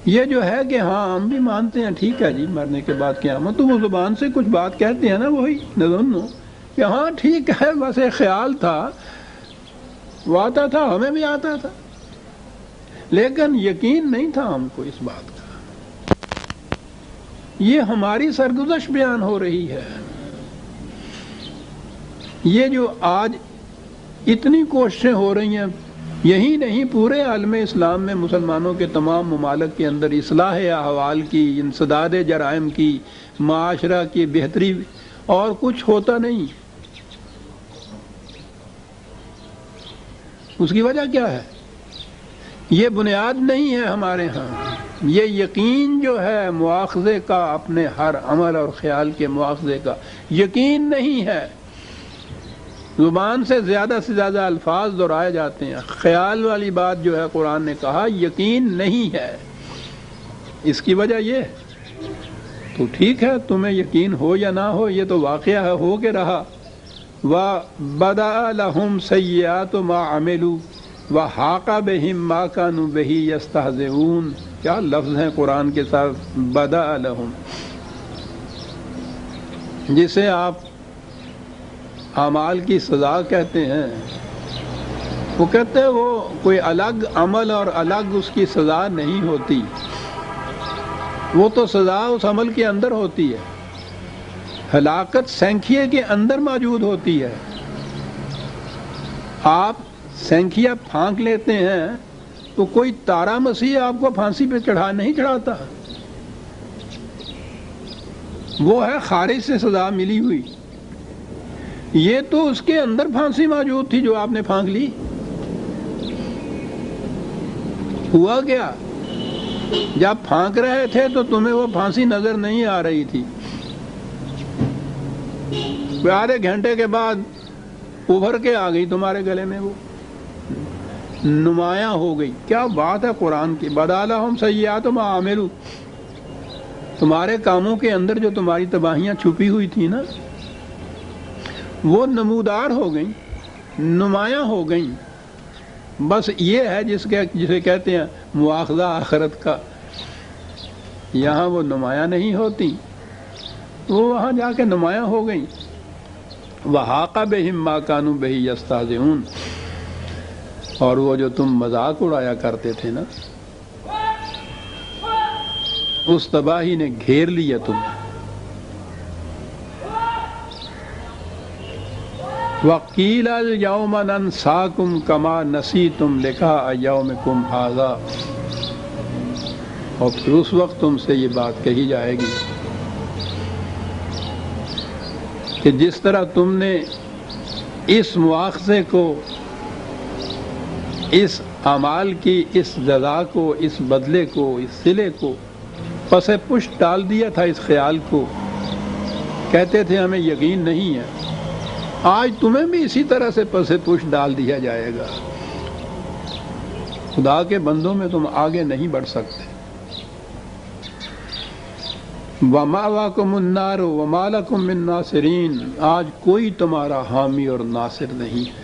یہ جو ہے کہ ہاں ہم بھی مانتے ہیں، ٹھیک ہے جی مرنے کے بعد قیامت، تو وہ زبان سے کچھ بات کہتے ہیں نا، وہی نظن کہ ہاں ٹھیک ہے، بس ایک خیال تھا، وہ آتا تھا، ہمیں بھی آتا تھا، لیکن یقین نہیں تھا ہم کو اس بات کا۔ یہ ہماری سرگزشت بیان ہو رہی ہے۔ یہ جو آج اتنی کوششیں ہو رہی ہیں، یہی نہیں پورے عالم اسلام میں مسلمانوں کے تمام ممالک کے اندر اصلاح احوال کی، انسداد جرائم کی، معاشرہ کی بہتری، اور کچھ ہوتا نہیں۔ اس کی وجہ کیا ہے؟ یہ بنیاد نہیں ہے ہمارے ہاں، یہ یقین جو ہے مواخذے کا، اپنے ہر عمل اور خیال کے مواخذے کا یقین نہیں ہے۔ زبان سے زیادہ الفاظ دہرائے جاتے ہیں، خیال والی بات جو ہے قرآن نے کہا یقین نہیں ہے۔ اس کی وجہ یہ تو ٹھیک ہے، تمہیں یقین ہو یا نہ ہو، یہ تو واقعہ ہے، ہو کے رہا۔ وَبَدَأَ لَهُمْ سَيِّئَاتُ مَا عَمِلُوا وَحَاقَ بِهِم مَّا كَانُوا بِهِ يَسْتَهْزِئُونَ۔ کیا لفظ ہیں قرآن کے ساتھ، بَدَأَ لَهُمْ، جسے آپ اعمال کی سزا کہتے ہیں۔ وہ کہتے ہیں وہ کوئی الگ عمل اور الگ اس کی سزا نہیں ہوتی، وہ تو سزا اس عمل کے اندر ہوتی ہے، ہلاکت سینکھیے کے اندر موجود ہوتی ہے۔ آپ سینکھیا پھانک لیتے ہیں تو کوئی تارا مسیح آپ کو پھانسی پہ نہیں چڑھاتا، وہ ہے خارج سے سزا ملی ہوئی۔ یہ تو اس کے اندر پھانسی موجود تھی جو آپ نے پھانک لی۔ ہوا کیا؟ جب پھانک رہے تھے تو تمہیں وہ پھانسی نظر نہیں آ رہی تھی، آدھے گھنٹے کے بعد ابھر کے آ گئی تمہارے گلے میں، وہ نمایاں ہو گئی۔ کیا بات ہے قرآن کی، بَدَأَ لَهُمْ سَيِّئَاتُ مَا عَمِلُوا، تمہارے کاموں کے اندر جو تمہاری تباہیاں چھپی ہوئی تھی نا، وہ نمودار ہو گئیں، نمایاں ہو گئیں۔ بس یہ ہے جسے کہتے ہیں مواخذہ آخرت کا۔ یہاں وہ نمایاں نہیں ہوتی، وہ وہاں جا کے نمایاں ہو گئیں۔ وَحَاقَ بِهِم مَّا كَانُوا بِهِ يَسْتَهْزِئُونَ، اور وہ جو تم مذاق اڑایا کرتے تھے نا، اس تباہی نے گھیر لیا تمہیں۔ وَقِيلَ الْيَوْمَ نَنسَاكُمْ كَمَا نَسِيتُمْ لِقَاءَ يَوْمِكُمْ هَٰذَا، اور پھر اس وقت تم سے یہ بات کہی جائے گی کہ جس طرح تم نے اس مواخذے کو، اس اعمال کی اس جزا کو، اس بدلے کو، اس صلے کو پس پشت ڈال دیا تھا، اس خیال کو کہتے تھے ہمیں یقین نہیں ہے، آج تمہیں بھی اسی طرح سے پس پشت ڈال دیا جائے گا۔ خدا کے بندوں میں تم آگے نہیں بڑھ سکتے۔ وَمَأْوَاكُمُ النَّارُ وَمَا لَكُم مِّن نَّاصِرِينَ، آج کوئی تمہارا حامی اور ناصر نہیں ہے۔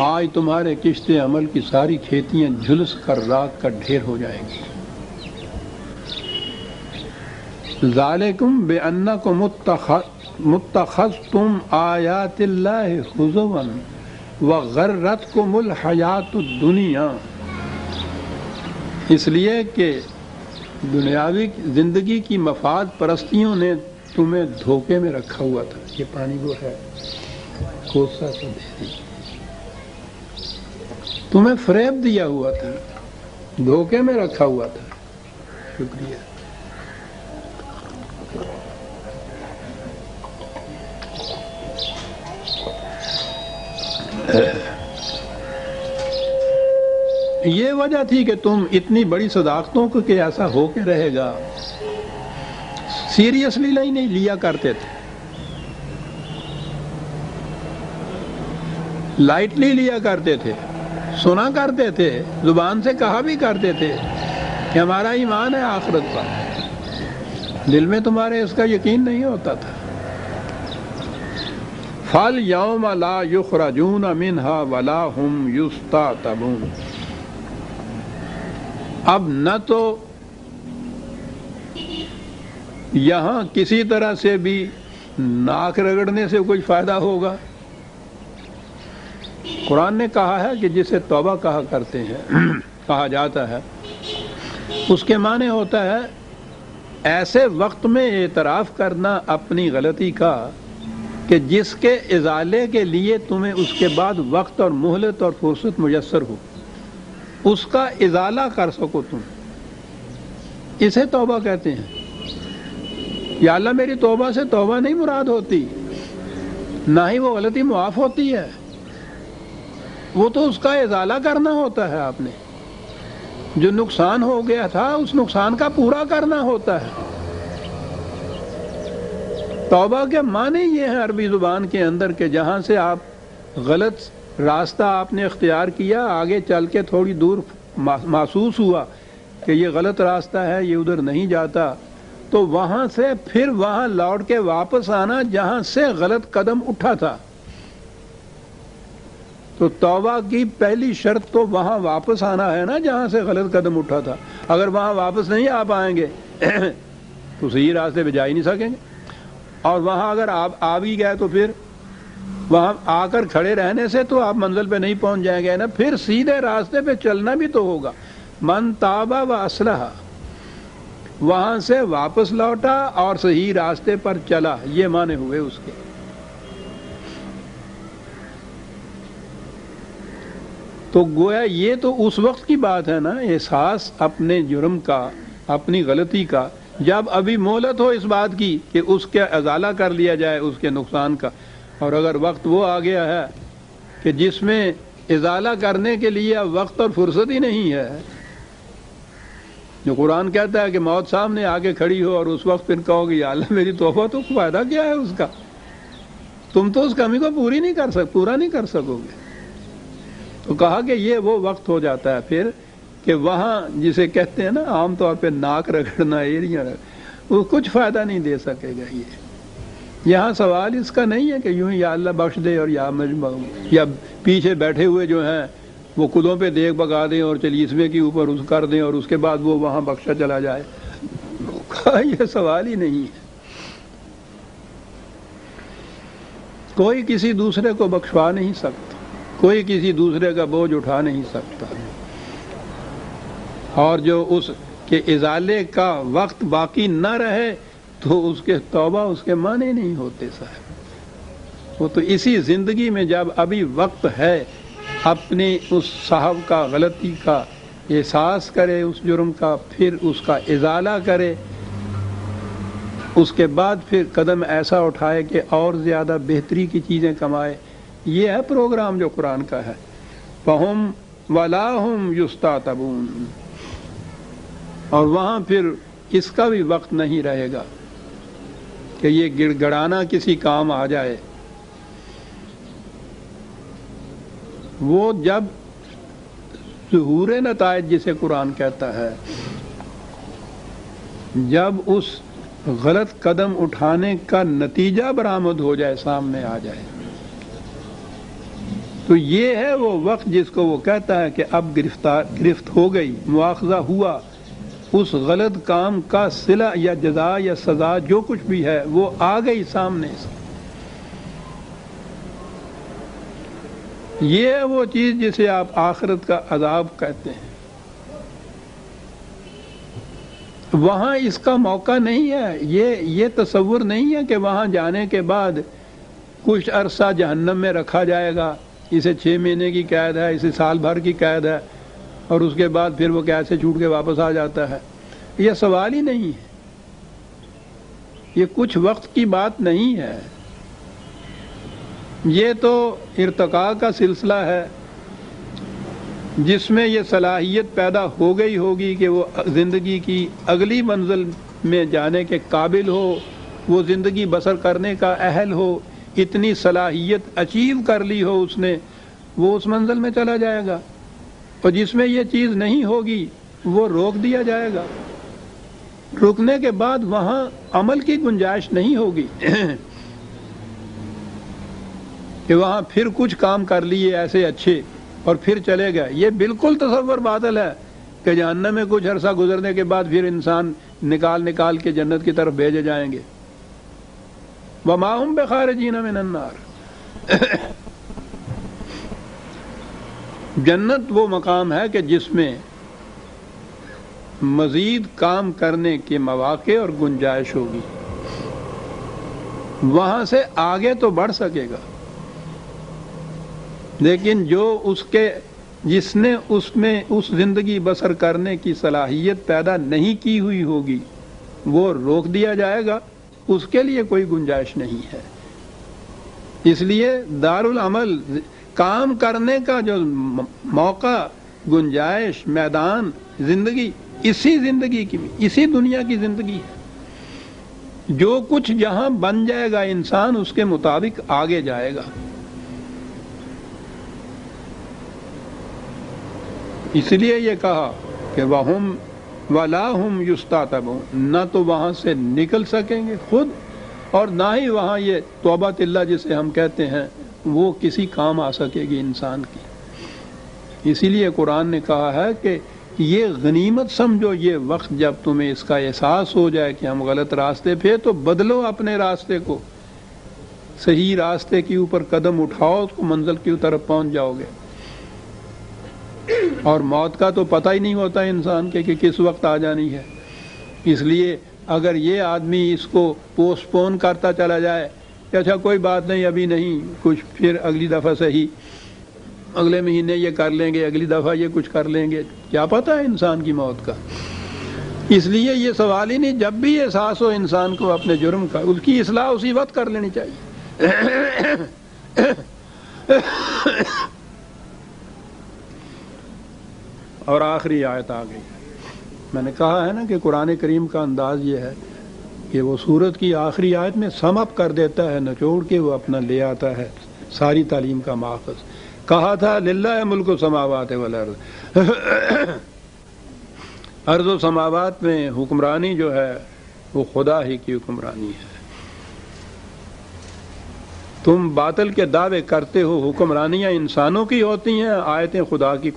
آج تمہارے کشتے عمل کی ساری کھیتیاں جھلس کر راکھ کا ڈھیر ہو جائیں گی۔ ذَلِكُمْ بِأَنَّكُمْ مُتَّخَذْتُمْ آیَاتِ اللَّهِ هُزُوًا وَغَرَّتْكُمُ الْحَیَاةُ الدُّنْیَا، اس لیے کہ دنیاوی زندگی کی مفاد پرستیوں نے تمہیں دھوکے میں رکھا ہوا تھا۔ یہ پانی وہ ہے، کوسا سا دے دی، تمہیں فریب دیا ہوا تھا، دھوکے میں رکھا ہوا تھا۔ شکریہ۔ یہ وجہ تھی کہ تم اتنی بڑی صداقتوں کو کہ ایسا ہو کے رہے گا، سیریسلی نہیں لیا کرتے تھے، لائٹلی لیا کرتے تھے، سنا کرتے تھے، زبان سے کہا بھی کرتے تھے کہ ہمارا ایمان ہے آخرت پر، دل میں تمہارے اس کا یقین نہیں ہوتا تھا۔ فَالْيَوْمَ لَا يُخْرَجُونَ مِنْهَا وَلَا هُمْ يُسْتَعْتَبُونَ، اب نہ تو یہاں کسی طرح سے بھی ناک رگڑنے سے کوئی فائدہ ہوگا۔ قرآن نے کہا ہے کہ جسے توبہ کہا کرتے ہیں، کہا جاتا ہے، اس کے معنی ہوتا ہے ایسے وقت میں اعتراف کرنا اپنی غلطی کا کہ جس کے ازالے کے لیے تمہیں اس کے بعد وقت اور مہلت اور فرصت میسر ہو، اس کا ازالہ کر سکو تم، اسے توبہ کہتے ہیں۔ یا اللہ میری توبہ سے توبہ نہیں مراد ہوتی، نہ ہی وہ غلطی معاف ہوتی ہے، وہ تو اس کا ازالہ کرنا ہوتا ہے۔ آپ نے جو نقصان ہو گیا تھا اس نقصان کا پورا کرنا ہوتا ہے۔ توبہ کے معنی یہ ہے عربی زبان کے اندر کہ جہاں سے آپ غلط راستہ آپ نے اختیار کیا، آگے چل کے تھوڑی دور محسوس ہوا کہ یہ غلط راستہ ہے، یہ ادھر نہیں جاتا، تو وہاں سے پھر وہاں لوٹ کے واپس آنا جہاں سے غلط قدم اٹھا تھا۔ تو توبہ کی پہلی شرط تو وہاں واپس آنا ہے نا جہاں سے غلط قدم اٹھا تھا۔ اگر وہاں واپس نہیں آ پائیں گے تو صحیح راستے پہ جا ہی نہیں سکیں گے، اور وہاں اگر آپ آ بھی گئے تو پھر وہاں آ کر کھڑے رہنے سے تو آپ منزل پہ نہیں پہنچ جائیں گے نا، پھر سیدھے راستے پہ چلنا بھی تو ہوگا۔ من تابا و اصلح، وہاں سے واپس لوٹا اور صحیح راستے پر چلا، یہ معنی ہوئے اس کے۔ تو گویا یہ تو اس وقت کی بات ہے نا، احساس اپنے جرم کا، اپنی غلطی کا، جب ابھی مہلت ہو اس بات کی کہ اس کے ازالہ کر لیا جائے اس کے نقصان کا، اور اگر وقت وہ آ گیا ہے کہ جس میں ازالہ کرنے کے لیے اب وقت اور فرصت ہی نہیں ہے، جو قرآن کہتا ہے کہ موت سامنے آگے کھڑی ہو اور اس وقت پھر کہو گے یا اللہ میری توبہ، تو فائدہ کیا ہے اس کا؟ تم تو اس کمی کو پورا نہیں کر سکو گے۔ تو کہا کہ یہ وہ وقت ہو جاتا ہے پھر کہ وہاں جسے کہتے ہیں نا عام طور پہ ناک رگڑنا، ایڑیاں وہ کچھ فائدہ نہیں دے سکے گا۔ یہ یہاں سوال اس کا نہیں ہے کہ یوں ہی یا اللہ بخش دے اور یا پیچھے بیٹھے ہوئے جو ہیں وہ کدوں پہ دیکھ بگا دیں اور چلیسوے کے اوپر اس کر دیں اور اس کے بعد وہ وہاں بخشا چلا جائے، یہ سوال ہی نہیں ہے۔ کوئی کسی دوسرے کو بخشوا نہیں سکتا، کوئی کسی دوسرے کا بوجھ اٹھا نہیں سکتا، اور جو اس کے ازالے کا وقت باقی نہ رہے تو اس کے توبہ اس کے معنی نہیں ہوتے صاحب۔ وہ تو اسی زندگی میں جب ابھی وقت ہے اپنی اس صاحب کا غلطی کا احساس کرے، اس جرم کا، پھر اس کا ازالہ کرے، اس کے بعد پھر قدم ایسا اٹھائے کہ اور زیادہ بہتری کی چیزیں کمائے۔ یہ ہے پروگرام جو قرآن کا ہے۔ فَهُمْ وَلَا هُمْ يُسْتَعْتَبُونَ، اور وہاں پھر اس کا بھی وقت نہیں رہے گا کہ یہ گڑ گڑانا کسی کام آ جائے۔ وہ جب ظہور نتائج جسے قرآن کہتا ہے، جب اس غلط قدم اٹھانے کا نتیجہ برآمد ہو جائے، سامنے آ جائے، تو یہ ہے وہ وقت جس کو وہ کہتا ہے کہ اب گرفت ہو گئی، مواخذہ ہوا، اس غلط کام کا صلہ یا جزا یا سزا جو کچھ بھی ہے وہ آ گئی سامنے سے۔ یہ ہے وہ چیز جسے آپ آخرت کا عذاب کہتے ہیں۔ وہاں اس کا موقع نہیں ہے، یہ تصور نہیں ہے کہ وہاں جانے کے بعد کچھ عرصہ جہنم میں رکھا جائے گا، اسے 6 مہینے کی قید ہے، اسے سال بھر کی قید ہے، اور اس کے بعد پھر وہ قید سے چھوٹ کے واپس آ جاتا ہے۔ یہ سوال ہی نہیں ہے، یہ کچھ وقت کی بات نہیں ہے، یہ تو ارتقاء کا سلسلہ ہے جس میں یہ صلاحیت پیدا ہو گئی ہوگی کہ وہ زندگی کی اگلی منزل میں جانے کے قابل ہو، وہ زندگی بسر کرنے کا اہل ہو، اتنی صلاحیت اچیو کر لی ہو اس نے، وہ اس منزل میں چلا جائے گا، اور جس میں یہ چیز نہیں ہوگی وہ روک دیا جائے گا۔ رکنے کے بعد وہاں عمل کی گنجائش نہیں ہوگی کہ وہاں پھر کچھ کام کر لیے ایسے اچھے اور پھر چلے گئے۔ یہ بالکل تصور باطل ہے کہ جہنم میں کچھ عرصہ گزرنے کے بعد پھر انسان نکال کے جنت کی طرف بھیجے جائیں گے۔ وَمَا هُمْ بِخَارِجِينَ مِنَ النَّارِ۔ جنت وہ مقام ہے کہ جس میں مزید کام کرنے کے مواقع اور گنجائش ہوگی، وہاں سے آگے تو بڑھ سکے گا، لیکن جس نے اس میں اس زندگی بسر کرنے کی صلاحیت پیدا نہیں کی ہوئی ہوگی وہ روک دیا جائے گا، اس کے لیے کوئی گنجائش نہیں ہے۔ اس لیے دارالعمل کام کرنے کا جو موقع، گنجائش، میدان زندگی، اسی زندگی کی، اسی دنیا کی زندگی ہے۔ جو کچھ جہاں بن جائے گا انسان اس کے مطابق آگے جائے گا۔ اس لیے یہ کہا کہ وَهُمْ وَلَا هُمْ يُسْتَعْتَبُونَ، نہ تو وہاں سے نکل سکیں گے خود، اور نہ ہی وہاں یہ توبۃ اللہ جسے ہم کہتے ہیں وہ کسی کام آ سکے گی انسان کی۔ اسی لیے قرآن نے کہا ہے کہ یہ غنیمت سمجھو یہ وقت جب تمہیں اس کا احساس ہو جائے کہ ہم غلط راستے پہ، تو بدلو اپنے راستے کو، صحیح راستے کے اوپر قدم اٹھاؤ تو منزل کی طرف پہنچ جاؤ گے۔ اور موت کا تو پتہ ہی نہیں ہوتا انسان کے کہ کس وقت آ جانی ہے۔ اس لیے اگر یہ آدمی اس کو پوسٹ پون کرتا چلا جائے کہ اچھا کوئی بات نہیں ابھی نہیں، کچھ پھر اگلی دفعہ صحیح، اگلے مہینے یہ کر لیں گے، اگلی دفعہ یہ کچھ کر لیں گے، کیا پتہ ہے انسان کی موت کا۔ اس لیے یہ سوال ہی نہیں، جب بھی احساس ہو انسان کو اپنے جرم کا، اس کی اصلاح اسی وقت کر لینی چاہیے۔ اور آخری آیت آ گئی۔ میں نے کہا ہے نا کہ قرآن کریم کا انداز یہ ہے کہ وہ سورت کی آخری آیت میں سم اپ کر دیتا ہے، نچوڑ کے وہ اپنا لے آتا ہے ساری تعلیم کا ماخذ۔ کہا تھا للہ ملک السماوات والارض، ارض و سماوات میں حکمرانی جو ہے وہ خدا ہی کی حکمرانی ہے۔ تم باطل کے دعوے کرتے ہو، حکمرانیاں انسانوں کی ہوتی ہیں، آیتیں خدا کی،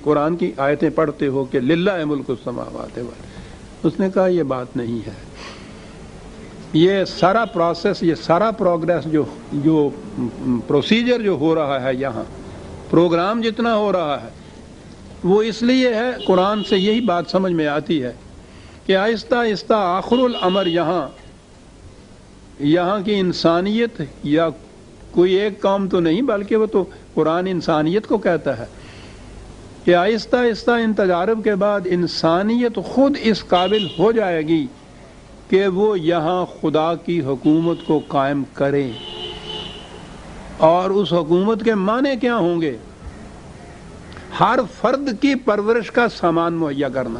قرآن کی آیتیں پڑھتے ہو کہ للہ ملک السماوات والارض۔ اس نے کہا یہ بات نہیں ہے۔ یہ سارا پروسیس، یہ سارا پروگریس جو پروسیجر جو ہو رہا ہے یہاں، پروگرام جتنا ہو رہا ہے، وہ اس لیے ہے، قرآن سے یہی بات سمجھ میں آتی ہے کہ آہستہ آہستہ آخر الامر یہاں کی انسانیت، یا کوئی ایک قوم تو نہیں بلکہ وہ تو قرآن انسانیت کو کہتا ہے کہ آہستہ آہستہ ان تجارب کے بعد انسانیت خود اس قابل ہو جائے گی کہ وہ یہاں خدا کی حکومت کو قائم کرے۔ اور اس حکومت کے معنی کیا ہوں گے؟ ہر فرد کی پرورش کا سامان مہیا کرنا۔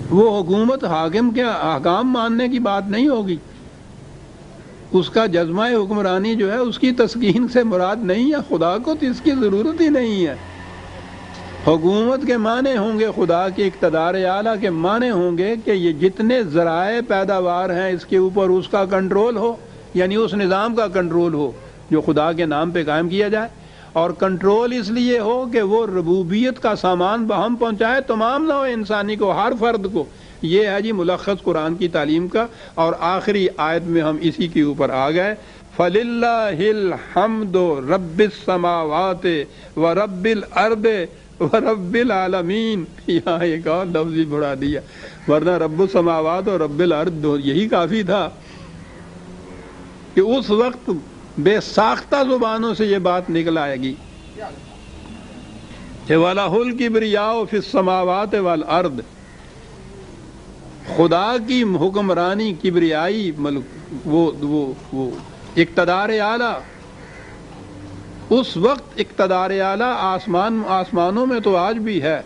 وہ حکومت حاکم کے احکام ماننے کی بات نہیں ہوگی، اس کا جذبہ حکمرانی جو ہے اس کی تسکین سے مراد نہیں ہے، خدا کو تو اس کی ضرورت ہی نہیں ہے۔ حکومت کے معنی ہوں گے خدا کے اقتدار اعلیٰ کے معنی ہوں گے کہ یہ جتنے ذرائع پیداوار ہیں اس کے اوپر اس کا کنٹرول ہو، یعنی اس نظام کا کنٹرول ہو جو خدا کے نام پہ قائم کیا جائے، اور کنٹرول اس لیے ہو کہ وہ ربوبیت کا سامان بہم پہنچائے تمام نوع انسانی کو، ہر فرد کو۔ یہ ہے جی ملخص قرآن کی تعلیم کا، اور آخری آیت میں ہم اسی کے اوپر آ گئے۔ فَلِلَّهِ الْحَمْدُ رَبِّ السَّمَاوَاتِ وَرَبِّ الْأَرْضِ وَرَبِّ الْعَالَمِينَ۔ یہاں ایک اور لفظ ہی بڑھا دیا، ورنہ رب السماوات اور رب الارض یہی کافی تھا کہ اس وقت بے ساختہ زبانوں سے یہ بات نکل آئے گی کہ وَلَهُ الْكِبْرِيَاءُ فِي السَّمَاوَاتِ وَالْأَرْضِ۔ خدا کی حکمرانی، کبریائی، وہ اقتدار اعلیٰ، اس وقت اقتدار اعلیٰ آسمانوں میں تو آج بھی ہے،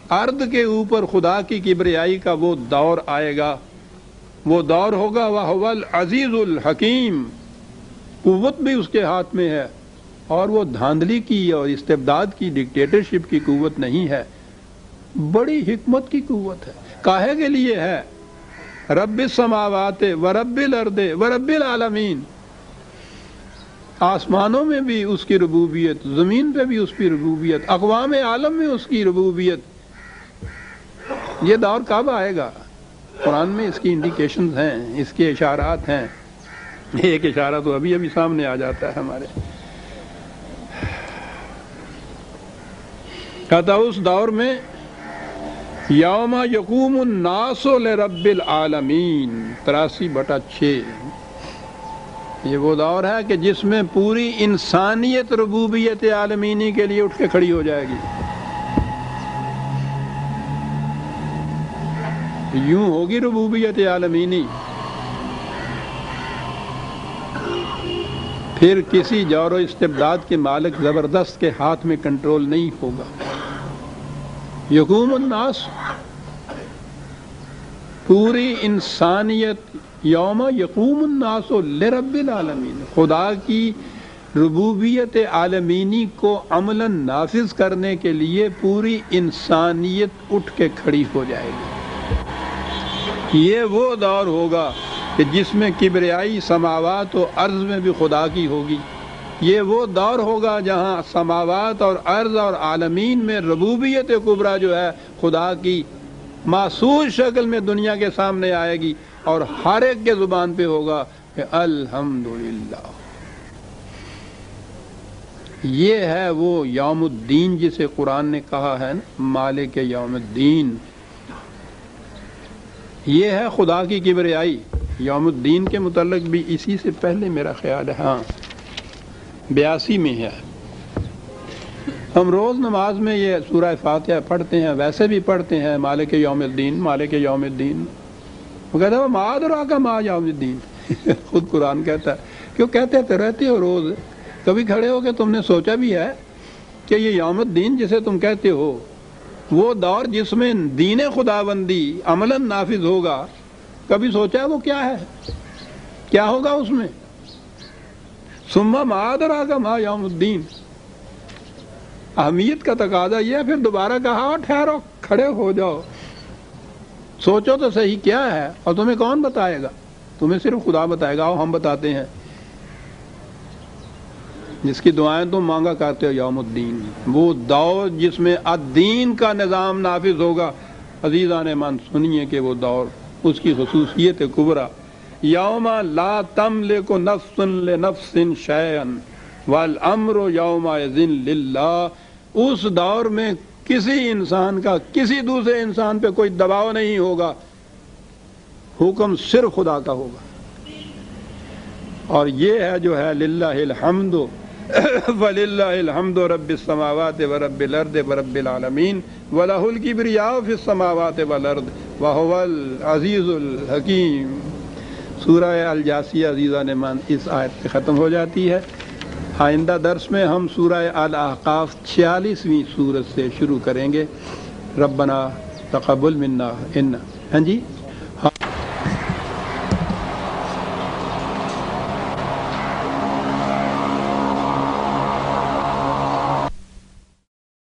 ارض کے اوپر خدا کی کبریائی کا وہ دور آئے گا، وہ دور ہوگا وَهُوَ الْعَزِيزُ الْحَكِيمُ، قوت بھی اس کے ہاتھ میں ہے، اور وہ دھاندلی کی اور استبداد کی، ڈکٹیٹرشپ کی قوت نہیں ہے، بڑی حکمت کی قوت ہے۔ کاہے کے لیے ہے؟ رب السماوات ورب الارض ورب العالمین، آسمانوں میں بھی اس کی ربوبیت، زمین پہ بھی اس کی ربوبیت، اقوام عالم میں اس کی ربوبیت۔ یہ دور کب آئے گا؟ قرآن میں اس کی انڈیکیشنز ہیں، اس کے اشارات ہیں۔ ایک اشارہ تو ابھی ابھی سامنے آ جاتا ہے ہمارے، کہتا اس دور میں یوم یقوم الناس لرب العالمین 83/6، یہ وہ دور ہے کہ جس میں پوری انسانیت ربوبیت عالمینی کے لیے اٹھ کے کھڑی ہو جائے گی۔ یوں ہوگی ربوبیت عالمینی، پھر کسی جور و استبداد کے مالک زبردست کے ہاتھ میں کنٹرول نہیں ہوگا۔ یقوم الناس، پوری انسانیت، یوم یقوم الناس لرب العالمین، خدا کی ربوبیت عالمینی کو عملاً نافذ کرنے کے لیے پوری انسانیت اٹھ کے کھڑی ہو جائے گی۔ یہ وہ دور ہوگا کہ جس میں کبریائی سماوات و عرض میں بھی خدا کی ہوگی۔ یہ وہ دور ہوگا جہاں سماوات اور عرض اور عالمین میں ربوبیت کبریٰ جو ہے خدا کی محسوس شکل میں دنیا کے سامنے آئے گی، اور ہر ایک کے زبان پہ ہوگا کہ الحمدللہ۔ یہ ہے وہ یوم الدین جسے قرآن نے کہا ہے نا، مالک یوم الدین۔ یہ ہے خدا کی کبریائی۔ یوم الدین کے متعلق بھی اسی سے پہلے میرا خیال ہے، ہاں 82 میں ہے۔ ہم روز نماز میں یہ سورہ فاتحہ پڑھتے ہیں، ویسے بھی پڑھتے ہیں مالک یوم الدین، مالک یوم الدین۔ وہ کہتا ہے ما ادراک ما یوم الدین، خود قرآن کہتا ہے، کیوں کہتے رہتے ہو روز؟ کبھی کھڑے ہو کہ تم نے سوچا بھی ہے کہ یہ یوم الدین جسے تم کہتے ہو، وہ دور جس میں دین خداوندی عملاً نافذ ہوگا، کبھی سوچا ہے وہ کیا ہے؟ کیا ہوگا اس میں؟ ثم ما ادراک ما یوم الدین۔ اہمیت کا تقاضا یہ ہے، پھر دوبارہ کہا ٹھہرو، کھڑے ہو جاؤ، سوچو تو صحیح کیا ہے، اور تمہیں کون بتائے گا؟ تمہیں صرف خدا بتائے گا۔ آؤ ہم بتاتے ہیں، جس کی دعائیں تم مانگا کرتے ہو، یوم الدین، وہ دور جس میں الدین کا نظام نافذ ہوگا۔ عزیزان من سنیے کہ وہ دور، اس کی خصوصیت کبریٰ، یوم لا تملک نفس لنفس شیئا والامر یومئذ للہ۔ اس دور میں کسی انسان کا کسی دوسرے انسان پہ کوئی دباؤ نہیں ہوگا، حکم صرف خدا کا ہوگا۔ اور یہ ہے جو ہے للہ الحمد وللہ الحمد رب السماوات ورب الارض ورب العالمین ولہ الکبریاء فی السماوات والارض وہو العزیز الحکیم۔ سورہ الجاثیہ عزیزان من اس آیت پہ ختم ہو جاتی ہے۔ آئندہ درس میں ہم سورہ الاحقاف 46ویں سورت سے شروع کریں گے۔ ربنا تقبل منا ہاں جی